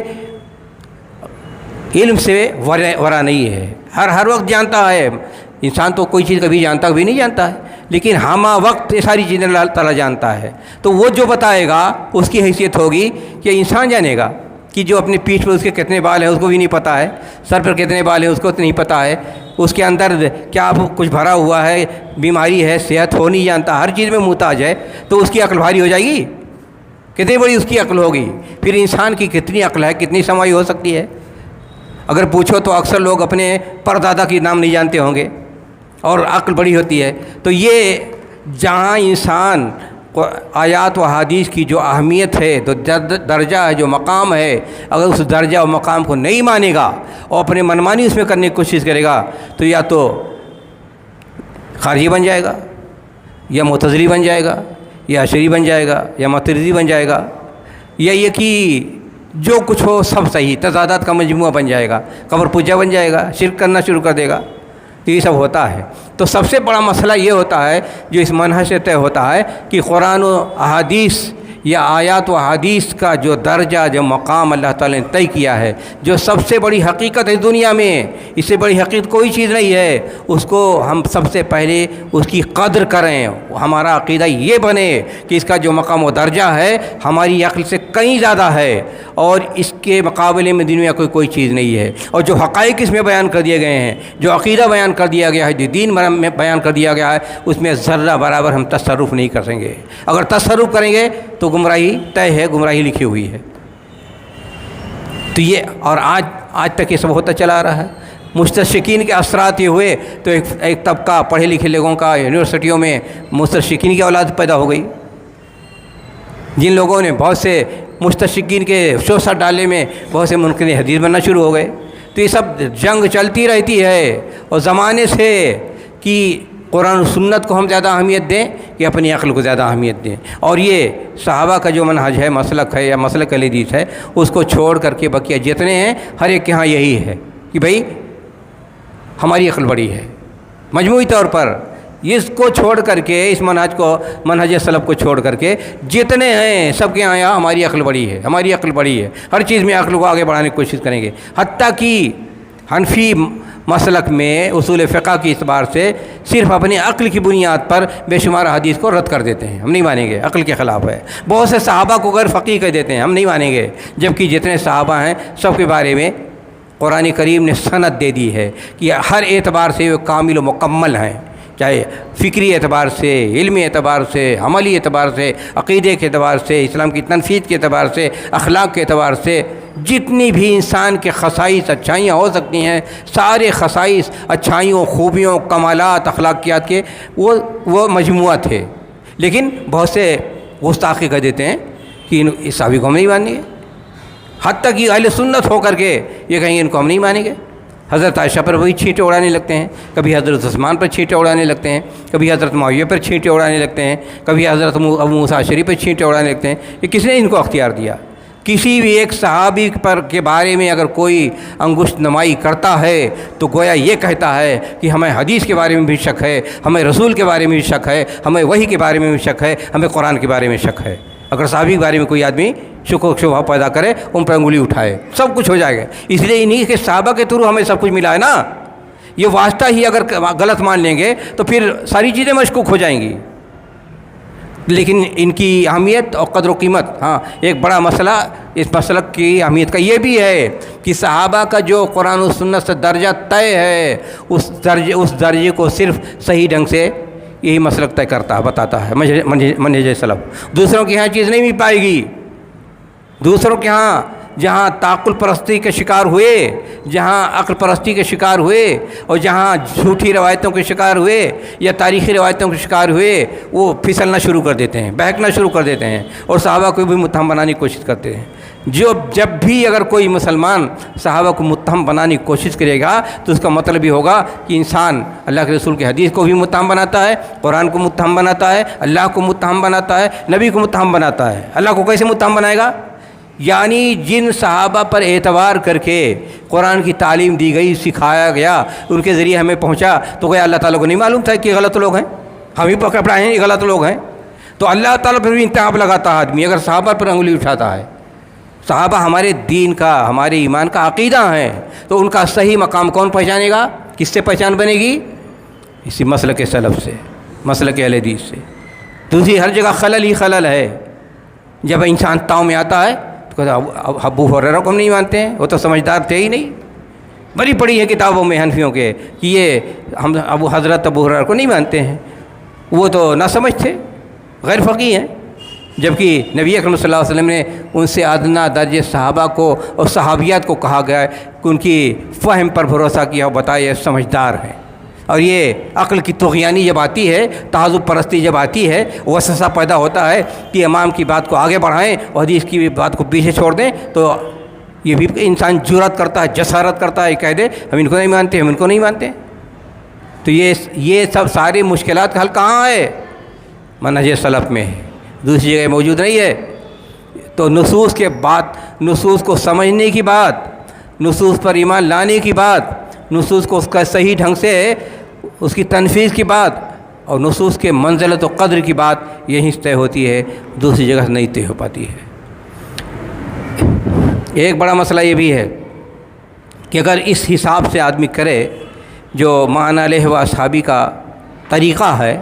علم سے ورا نہیں ہے، ہر وقت جانتا ہے۔ انسان تو کوئی چیز کبھی جانتا کبھی نہیں جانتا ہے، لیکن ہمہ وقت یہ ساری چیزیں اللہ تعالیٰ جانتا ہے، تو وہ جو بتائے گا اس کی حیثیت ہوگی کہ انسان جانے گا کہ جو اپنی پیٹھ پر اس کے کتنے بال ہیں اس کو بھی نہیں پتہ ہے، سر پر کتنے بال ہیں اس کو نہیں پتہ ہے، اس کے اندر کیا کچھ بھرا ہوا ہے، بیماری ہے، صحت ہو نہیں جانتا، ہر چیز میں محتاج ہے، تو اس کی عقل بھاری ہو جائے گی؟ کتنی بڑی اس کی عقل ہوگی؟ پھر انسان کی کتنی عقل ہے، کتنی سمائی ہو سکتی ہے؟ اگر پوچھو تو اکثر لوگ اپنے پردادا کی نام نہیں جانتے ہوں گے، اور عقل بڑی ہوتی ہے۔ تو یہ جہاں انسان آیات و حدیث کی جو اہمیت ہے، جو درجہ ہے، جو مقام ہے، اگر اس درجہ و مقام کو نہیں مانے گا اور اپنے منمانی اس میں کرنے کی کوشش کرے گا تو یا تو خارجی بن جائے گا، یا معتزلی بن جائے گا، یا اشعری بن جائے گا، یا ماتریدی بن جائے گا، یا یہ کہ جو کچھ ہو سب صحیح، تضادات کا مجموعہ بن جائے گا، قبر پوجا بن جائے گا، شرک کرنا شروع کر دے گا، تو یہ سب ہوتا ہے۔ تو سب سے بڑا مسئلہ یہ ہوتا ہے جو اس منہج سے طے ہوتا ہے کہ قرآن و احادیث یا آیات و حدیث کا جو درجہ، جو مقام اللہ تعالی نے طے کیا ہے، جو سب سے بڑی حقیقت ہے دنیا میں، اس سے بڑی حقیقت کوئی چیز نہیں ہے، اس کو ہم سب سے پہلے اس کی قدر کریں، ہمارا عقیدہ یہ بنے کہ اس کا جو مقام و درجہ ہے ہماری عقل سے کہیں زیادہ ہے، اور اس کے مقابلے میں دنیا کوئی چیز نہیں ہے، اور جو حقائق اس میں بیان کر دیے گئے ہیں، جو عقیدہ بیان کر دیا گیا ہے، جو دین میں بیان کر دیا گیا ہے، اس میں ذرہ برابر ہم تصرف نہیں کر سکیں گے۔ اگر تصرف کریں گے تو گمراہی طے ہے، گمراہی لکھی ہوئی ہے۔ تو یہ اور آج تک یہ سب ہوتا چلا آ رہا ہے۔ مستشرقین کے اثرات یہ ہوئے تو ایک طبقہ پڑھے لکھے لوگوں کا یونیورسٹیوں میں مستشرقین کی اولاد پیدا ہو گئی، جن لوگوں نے بہت سے مستشرقین کے شوشہ ڈالے میں بہت سے منکر حدیث بننا شروع ہو گئے۔ تو یہ سب جنگ چلتی رہتی ہے، اور زمانے سے کہ قرآن و سنت کو ہم زیادہ اہمیت دیں کہ اپنی عقل کو زیادہ اہمیت دیں، اور یہ صحابہ کا جو منہج ہے، مسلک ہے یا مسلک اہل حدیث ہے، اس کو چھوڑ کر کے بقیہ جتنے ہیں ہر ایک کے ہاں یہی ہے کہ بھئی ہماری عقل بڑی ہے۔ مجموعی طور پر اس کو چھوڑ کر کے، اس منہج سلف کو چھوڑ کر کے جتنے ہیں سب کے یہاں ہماری عقل بڑی ہے، ہماری عقل بڑی ہے، ہر چیز میں عقل کو آگے بڑھانے کی کوشش کریں گے۔ حتیٰ کہ حنفی مسلک میں اصول فقہ کے اعتبار سے صرف اپنی عقل کی بنیاد پر بے شمار حدیث کو رد کر دیتے ہیں، ہم نہیں مانیں گے، عقل کے خلاف ہے۔ بہت سے صحابہ کو غیر فقیہ کہہ دیتے ہیں، ہم نہیں مانیں گے، جبکہ جتنے صحابہ ہیں سب کے بارے میں قرآن کریم نے سند دے دی ہے کہ ہر اعتبار سے وہ کامل و مکمل ہیں، چاہے فکری اعتبار سے، علمی اعتبار سے، عملی اعتبار سے، عقیدے کے اعتبار سے، اسلام کی تنفیذ کے اعتبار سے، اخلاق کے اعتبار سے، جتنی بھی انسان کے خصائص اچھائیاں ہو سکتی ہیں، سارے خصائص اچھائیوں، خوبیوں، کمالات، اخلاقیات کے وہ مجموعہ تھے۔ لیکن بہت سے گستاخی کہہ دیتے ہیں کہ اس صحابی کو ہم نہیں مانیں گے، حتیٰ کہ اہل سنت ہو کر کے یہ کہیں ان کو ہم نہیں مانیں گے۔ حضرت عائشہ پر وہی چھینٹے اڑانے لگتے ہیں، کبھی حضرت عثمان پر چھینٹے اڑانے لگتے ہیں، کبھی حضرت معاویہ پر چھینٹے اڑانے لگتے ہیں، کبھی حضرت ابو موسیٰ اشعری پر چھینٹے اڑانے لگتے ہیں۔ یہ کس نے ان کو اختیار دیا؟ کسی بھی ایک صحابی پر کے بارے میں اگر کوئی انگشت نمائی کرتا ہے تو گویا یہ کہتا ہے کہ ہمیں حدیث کے بارے میں بھی شک ہے، ہمیں رسول کے بارے میں بھی شک ہے، ہمیں وحی کے بارے میں بھی شک ہے، ہمیں قرآن کے بارے میں شک ہے۔ اگر صحابی کے بارے میں کوئی آدمی شک و شبہ پیدا کرے، ان پر انگلی اٹھائے، سب کچھ ہو جائے گا۔ اس لیے انہیں کہ صحابہ کے تھرو ہمیں سب کچھ ملا ہے نا، یہ واسطہ ہی اگر غلط مان لیں گے تو پھر ساری چیزیں مشکوک ہو جائیں گی۔ لیکن ان کی اہمیت اور قدر و قیمت، ہاں ایک بڑا مسئلہ اس مسلک کی اہمیت کا یہ بھی ہے کہ صحابہ کا جو قرآن و سنت سے درجہ طے ہے، اس درجے کو صرف صحیح ڈھنگ سے یہی مسلک طے کرتا ہے، بتاتا ہے منہج سلف۔ دوسروں کے ہاں چیز نہیں مل پائے گی، دوسروں کے ہاں جہاں تعقل پرستی کے شکار ہوئے، جہاں عقل پرستی کے شکار ہوئے، اور جہاں جھوٹی روایتوں کے شکار ہوئے یا تاریخی روایتوں کے شکار ہوئے، وہ پھسلنا شروع کر دیتے ہیں، بہکنا شروع کر دیتے ہیں، اور صحابہ کو بھی متہم بنانے کی کوشش کرتے ہیں۔ جب بھی اگر کوئی مسلمان صحابہ کو متہم بنانے کی کوشش کرے گا تو اس کا مطلب یہ ہوگا کہ انسان اللہ کے رسول کی حدیث کو بھی متہم بناتا ہے، قرآن کو متہم بناتا ہے، اللہ کو متہم بناتا ہے، نبی کو متہم بناتا ہے۔ اللہ کو کیسے متہم بنائے گا؟ یعنی جن صحابہ پر اعتبار کر کے قرآن کی تعلیم دی گئی، سکھایا گیا، ان کے ذریعے ہمیں پہنچا، تو کیا اللہ تعالیٰ کو نہیں معلوم تھا کہ غلط لوگ ہیں؟ ہم ہی پکڑائے ہیں یہ غلط لوگ ہیں؟ تو اللہ تعالیٰ پر بھی انتہاب لگاتا ہے آدمی اگر صحابہ پر انگلی اٹھاتا ہے۔ صحابہ ہمارے دین کا، ہمارے ایمان کا عقیدہ ہیں، تو ان کا صحیح مقام کون پہچانے گا؟ کس سے پہچان بنے گی؟ اسی مسلک سلف سے، مسلک اہل حدیث سے۔ دوسری ہر جگہ خلل ہی خلل ہے۔ جب انسان تاؤ میں آتا ہے تو کہتا ہے ابو ہریرہ کو ہم نہیں مانتے ہیں، وہ تو سمجھدار تھے ہی نہیں۔ بڑی پڑی ہے کتابوں میں حنفیوں کے کہ یہ ہم حضرت ابو ہریرہ کو نہیں مانتے ہیں، وہ تو نہ سمجھ تھے، غیر فقیہ ہیں۔ جبکہ نبی اکرم صلی اللہ علیہ وسلم نے ان سے ادنا درجے صحابہ کو اور صحابیات کو کہا گیا ہے کہ ان کی فہم پر بھروسہ کیا اور بتائے سمجھدار ہیں۔ اور یہ عقل کی طغیانی جب آتی ہے، تعصب پرستی جب آتی ہے، وسوسہ پیدا ہوتا ہے کہ امام کی بات کو آگے بڑھائیں اور حدیث کی بات کو پیچھے چھوڑ دیں، تو یہ بھی انسان جرأت کرتا ہے، جسارت کرتا ہے، کہہ دے ہم ان کو نہیں مانتے، ہم ان کو نہیں مانتے۔ تو یہ سب ساری مشکلات کا حل کہاں ہے؟ منہج سلف میں ہے، دوسری جگہ موجود نہیں ہے۔ تو نصوص کے بعد، نصوص کو سمجھنے کی بات، نصوص پر ایمان لانے کی بات، نصوص کو اس کا صحیح ڈھنگ سے اس کی تنفیذ کی بات، اور نصوص کے منزلت و قدر کی بات یہیں سے طے ہوتی ہے، دوسری جگہ سے نہیں طے ہو پاتی ہے۔ ایک بڑا مسئلہ یہ بھی ہے کہ اگر اس حساب سے آدمی کرے جو معنی علیہ و اصحابی کا طریقہ ہے،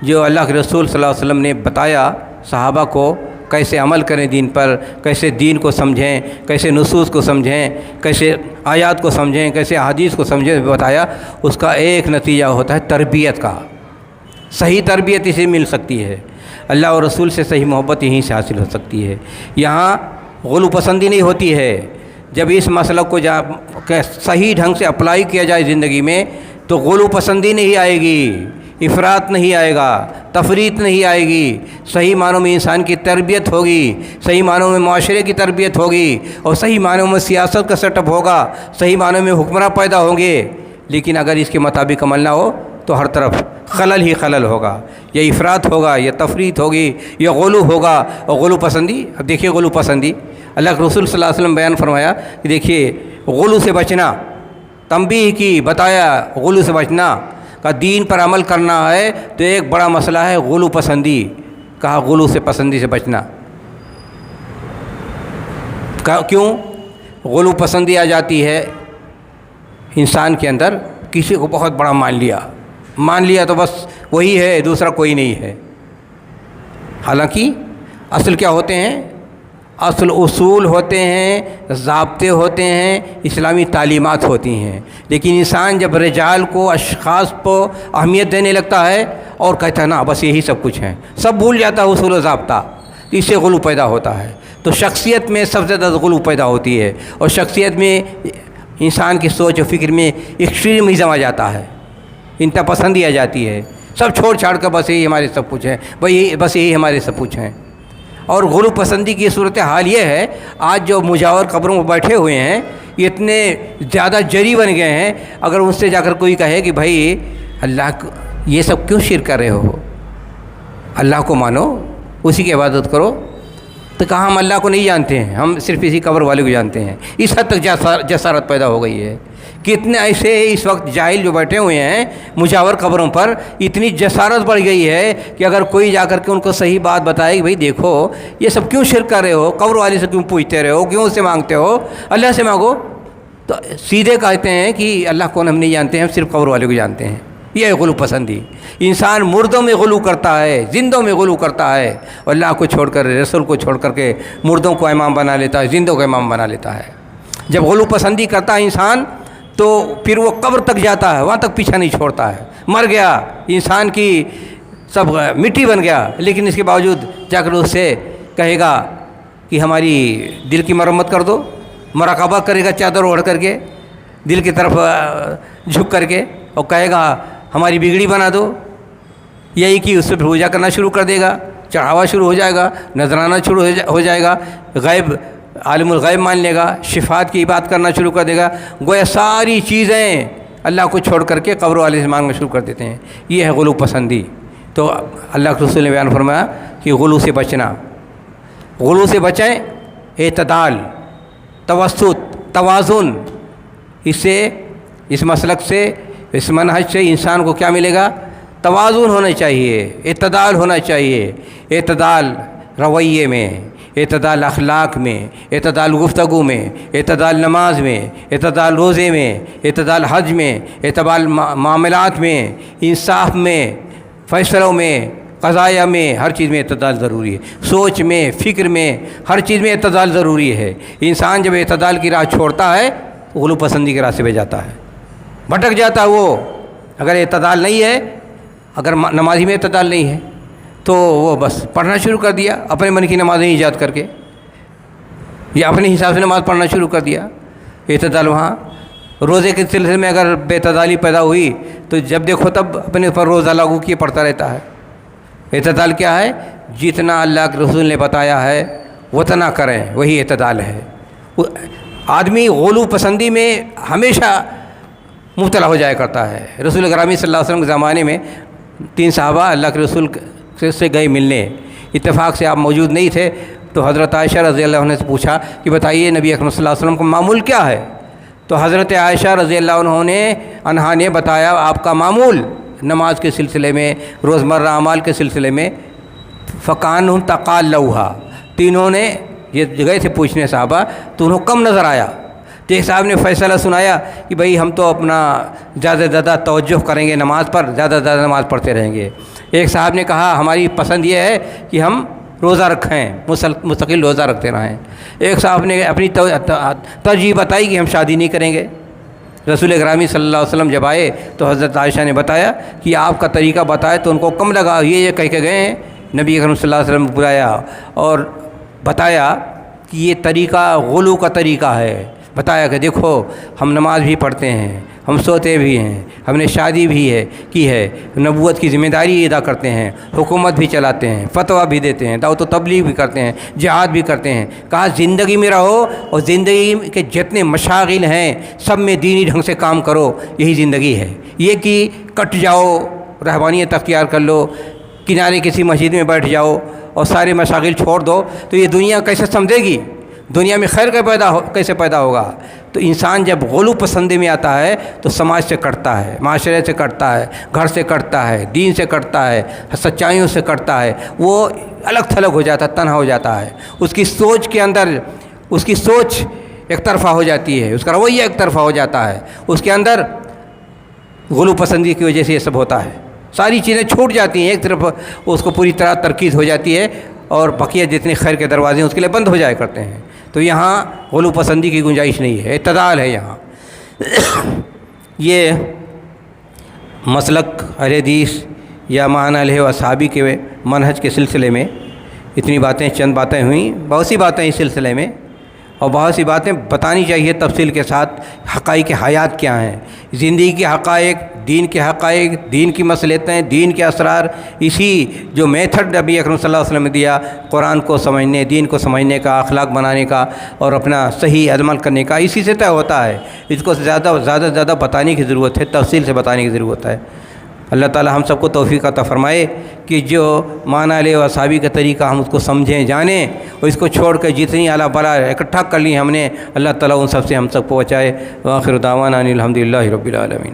جو اللہ کے رسول صلی اللہ علیہ وسلم نے بتایا صحابہ کو کیسے عمل کریں دین پر، کیسے دین کو سمجھیں، کیسے نصوص کو سمجھیں، کیسے آیات کو سمجھیں، کیسے احادیث کو سمجھیں، بتایا، اس کا ایک نتیجہ ہوتا ہے تربیت کا۔ صحیح تربیت اسے مل سکتی ہے، اللہ اور رسول سے صحیح محبت یہیں سے حاصل ہو سکتی ہے۔ یہاں غلو پسندی نہیں ہوتی ہے۔ جب اس مسئلہ کو صحیح ڈھنگ سے اپلائی کیا جائے زندگی میں تو غلو پسندی نہیں آئے گی، افراط نہیں آئے گا، تفریط نہیں آئے گی، صحیح معنوں میں انسان کی تربیت ہوگی، صحیح معنوں میں معاشرے کی تربیت ہوگی، اور صحیح معنوں میں سیاست کا سیٹ اپ ہوگا، صحیح معنوں میں حکمراں پیدا ہوں گے۔ لیکن اگر اس کے مطابق عمل نہ ہو تو ہر طرف خلل ہی خلل ہوگا، یا افراط ہوگا، یا تفریط ہوگی، یا غلو ہوگا۔ اور غلو پسندی، اب دیکھیے غلو پسندی، اللہ کے رسول صلی اللہ علیہ وسلم بیان فرمایا کہ دیکھیے غلو سے بچنا، تنبیہ کی، بتایا غلو سے بچنا کا دین پر عمل کرنا ہے تو ایک بڑا مسئلہ ہے غلو پسندی، کہا غلو سے پسندی سے بچنا۔ کیوں؟ غلو پسندی آ جاتی ہے انسان کے اندر، کسی کو بہت بڑا مان لیا تو بس وہی ہے، دوسرا کوئی نہیں ہے۔ حالانکہ اصل کیا ہوتے ہیں؟ اصل اصول ہوتے ہیں، ضابطے ہوتے ہیں، اسلامی تعلیمات ہوتی ہیں۔ لیکن انسان جب رجال کو، اشخاص کو اہمیت دینے لگتا ہے اور کہتا ہے نا بس یہی سب کچھ ہیں، سب بھول جاتا ہے اصول و ضابطہ، تو اس سے غلو پیدا ہوتا ہے۔ تو شخصیت میں سب سے زیادہ غلو پیدا ہوتی ہے، اور شخصیت میں انسان کی سوچ و فکر میں ایکسٹریمزم آ جاتا ہے، انتہا پسندی آ جاتی ہے، سب چھوڑ چھاڑ کر بس یہی ہمارے سب کچھ ہے، بس یہی ہمارے سب کچھ ہیں۔ اور غلو پسندی کی صورتحال یہ ہے، آج جو مجاور قبروں میں بیٹھے ہوئے ہیں اتنے زیادہ جری بن گئے ہیں، اگر ان سے جا کر کوئی کہے کہ بھائی اللہ کو یہ سب کیوں شرک کر رہے ہو، اللہ کو مانو، اسی کی عبادت کرو، تو کہا ہم اللہ کو نہیں جانتے ہیں، ہم صرف اسی قبر والے کو جانتے ہیں۔ اس حد تک جسارت پیدا ہو گئی ہے۔ کتنے ایسے اس وقت جاہل جو بیٹھے ہوئے ہیں مجاور قبروں پر، اتنی جسارت بڑھ گئی ہے کہ اگر کوئی جا کر کے ان کو صحیح بات بتائے کہ بھائی دیکھو یہ سب کیوں شرک کر رہے ہو، قبر والے سے کیوں پوچھتے رہے ہو، کیوں اس سے مانگتے ہو، اللہ سے مانگو، تو سیدھے کہتے ہیں کہ اللہ کون ہم نہیں جانتے ہیں، ہم صرف قبر والے کو جانتے ہیں۔ یہ ہے غلو پسندی۔ انسان مردوں میں غلو کرتا ہے، زندوں میں غلو کرتا ہے، اور اللہ کو چھوڑ کر، رسول کو چھوڑ کر کے مردوں کو امام بنا لیتا ہے، زندوں کو امام بنا لیتا ہے۔ جب غلو پسندی کرتا ہے انسان تو پھر وہ قبر تک جاتا ہے، وہاں تک پیچھا نہیں چھوڑتا ہے۔ مر گیا انسان کی سب مٹی بن گیا، لیکن اس کے باوجود جا کر اس سے کہے گا کہ ہماری دل کی مرمت کر دو، مراقبہ کرے گا چادر اوڑھ کر کے دل کی طرف جھک کر کے، اور کہے گا ہماری بگڑی بنا دو، یہی کہ اس پہ پوجا کرنا شروع کر دے گا، چڑھاوا شروع ہو جائے گا، نذرانہ شروع ہو جائے گا، غیب عالم الغیب مان لے گا، شفاعت کی بات کرنا شروع کر دے گا، گویا ساری چیزیں اللہ کو چھوڑ کر کے قبر والے سے مانگنا شروع کر دیتے ہیں۔ یہ ہے غلو پسندی۔ تو اللہ کے رسول نے بیان فرمایا کہ غلو سے بچنا، غلو سے بچیں، اعتدال، توسط، توازن، اس سے، اس مسلک سے، اس منہج سے انسان کو کیا ملے گا؟ توازن ہونا چاہیے، اعتدال ہونا چاہیے، اعتدال رویے میں، اعتدال اخلاق میں، اعتدال گفتگو میں، اعتدال نماز میں، اعتدال روزے میں، اعتدال حج میں، اعتدال معاملات میں، انصاف میں، فیصلوں میں، قضایا میں، ہر چیز میں اعتدال ضروری ہے، سوچ میں، فکر میں، ہر چیز میں اعتدال ضروری ہے۔ انسان جب اعتدال کی راہ چھوڑتا ہے تو غلو پسندی کے راستے پہ جاتا ہے، بھٹک جاتا ہے وہ۔ اگر اعتدال نہیں ہے، اگر نمازی میں اعتدال نہیں ہے تو وہ بس پڑھنا شروع کر دیا اپنے من کی نمازیں ایجاد کر کے، یا اپنے حساب سے نماز پڑھنا شروع کر دیا۔ اعتدال وہاں روزے کے سلسلے میں اگر بے اعتدالی پیدا ہوئی تو جب دیکھو تب اپنے اوپر روزہ لاگو کیے پڑتا رہتا ہے۔ اعتدال کیا ہے؟ جتنا اللہ کے رسول نے بتایا ہے اتنا کریں، وہی اعتدال ہے۔ آدمی غلو پسندی میں ہمیشہ مبتلا ہو جایا کرتا ہے۔ رسول گرامی صلی اللہ علیہ وسلم کے زمانے میں 3 صحابہ اللہ کے رسول سے گئے ملنے، اتفاق سے آپ موجود نہیں تھے، تو حضرت عائشہ رضی اللہ عنہ سے پوچھا کہ بتائیے نبی اکرم صلی اللہ علیہ وسلم کا معمول کیا ہے؟ تو حضرت عائشہ رضی اللہ عنہ نے بتایا آپ کا معمول نماز کے سلسلے میں، روزمرہ اعمال کے سلسلے میں، فکانہم تقالوہا، تینوں نے یہ گئے تھے پوچھنے صحابہ تو انہوں کم نظر آیا، تو ایک صاحب نے فیصلہ سنایا کہ بھئی ہم تو اپنا زیادہ سے زیادہ توجہ کریں گے نماز پر، زیادہ سے زیادہ نماز پڑھتے رہیں گے۔ ایک صاحب نے کہا ہماری پسند یہ ہے کہ ہم روزہ رکھیں، مستقل روزہ رکھتے رہیں۔ ایک صاحب نے اپنی ترجیح بتائی کہ ہم شادی نہیں کریں گے۔ رسول گرامی صلی اللہ علیہ وسلم جب آئے تو حضرت عائشہ نے بتایا کہ آپ کا طریقہ بتائے تو ان کو کم لگا، یہ کہہ کے گئے ہیں۔ نبی اکرم صلی اللہ علیہ وسلم نے بلایا اور بتایا کہ یہ طریقہ غلو کا طریقہ ہے، بتایا کہ دیکھو ہم نماز بھی پڑھتے ہیں، ہم سوتے بھی ہیں، ہم نے شادی بھی کی ہے، نبوت کی ذمہ داری ادا کرتے ہیں، حکومت بھی چلاتے ہیں، فتویٰ بھی دیتے ہیں، دعوت و تبلیغ بھی کرتے ہیں، جہاد بھی کرتے ہیں۔ کہا زندگی میں رہو اور زندگی کے جتنے مشاغل ہیں سب میں دینی ڈھنگ سے کام کرو، یہی زندگی ہے۔ یہ کہ کٹ جاؤ، رہبانیت اختیار کر لو، کنارے کسی مسجد میں بیٹھ جاؤ اور سارے مشاغل چھوڑ دو تو یہ دنیا کیسے سمجھے گی؟ دنیا میں خیر کیسے پیدا ہوگا؟ تو انسان جب غلو پسندی میں آتا ہے تو سماج سے کٹتا ہے، معاشرے سے کٹتا ہے، گھر سے کٹتا ہے، دین سے کٹتا ہے، سچائیوں سے کٹتا ہے، وہ الگ تھلگ ہو جاتا ہے، تنہا ہو جاتا ہے۔ اس کی سوچ کے اندر، اس کی سوچ ایک طرفہ ہو جاتی ہے، اس کا رویہ ایک طرفہ ہو جاتا ہے، اس کے اندر غلو پسندی کی وجہ سے یہ سب ہوتا ہے۔ ساری چیزیں چھوٹ جاتی ہیں، ایک طرف اس کو پوری طرح ترکیز ہو جاتی ہے اور بقیہ جتنے خیر کے دروازے ہیں اس کے لیے بند ہو جایا کرتے ہیں۔ تو یہاں غلو پسندی کی گنجائش نہیں ہے، اعتدال ہے یہاں۔ یہ مسلک اہل حدیث یا معنی علیہ و اصحابی کے منہج کے سلسلے میں اتنی باتیں، چند باتیں ہوئیں، بہت سی باتیں اس سلسلے میں، اور بہت سی باتیں بتانی چاہیے تفصیل کے ساتھ۔ حقائق حیات کیا ہیں، زندگی کے حقائق، دین کے حقائق، دین کی مصلحتیں، دین کے اسرار، اسی جو میتھڈ نبی اکرم صلی اللہ علیہ وسلم نے دیا قرآن کو سمجھنے، دین کو سمجھنے کا، اخلاق بنانے کا اور اپنا صحیح عمل کرنے کا، اسی سے طے ہوتا ہے۔ اس کو زیادہ بتانے کی ضرورت ہے، تفصیل سے بتانے کی ضرورت ہے۔ اللہ تعالی ہم سب کو توفیق عطا فرمائے کہ جو معنی علیہ و اصحابی کا طریقہ ہم اس کو سمجھیں، جانیں، اور اس کو چھوڑ کر جتنی اعلیٰ بلا اکٹھا کر لی ہم نے، اللہ تعالیٰ ان سب سے ہم سب کو بچائے۔ وآخر دعوانا ان الحمد للہ رب العالمین۔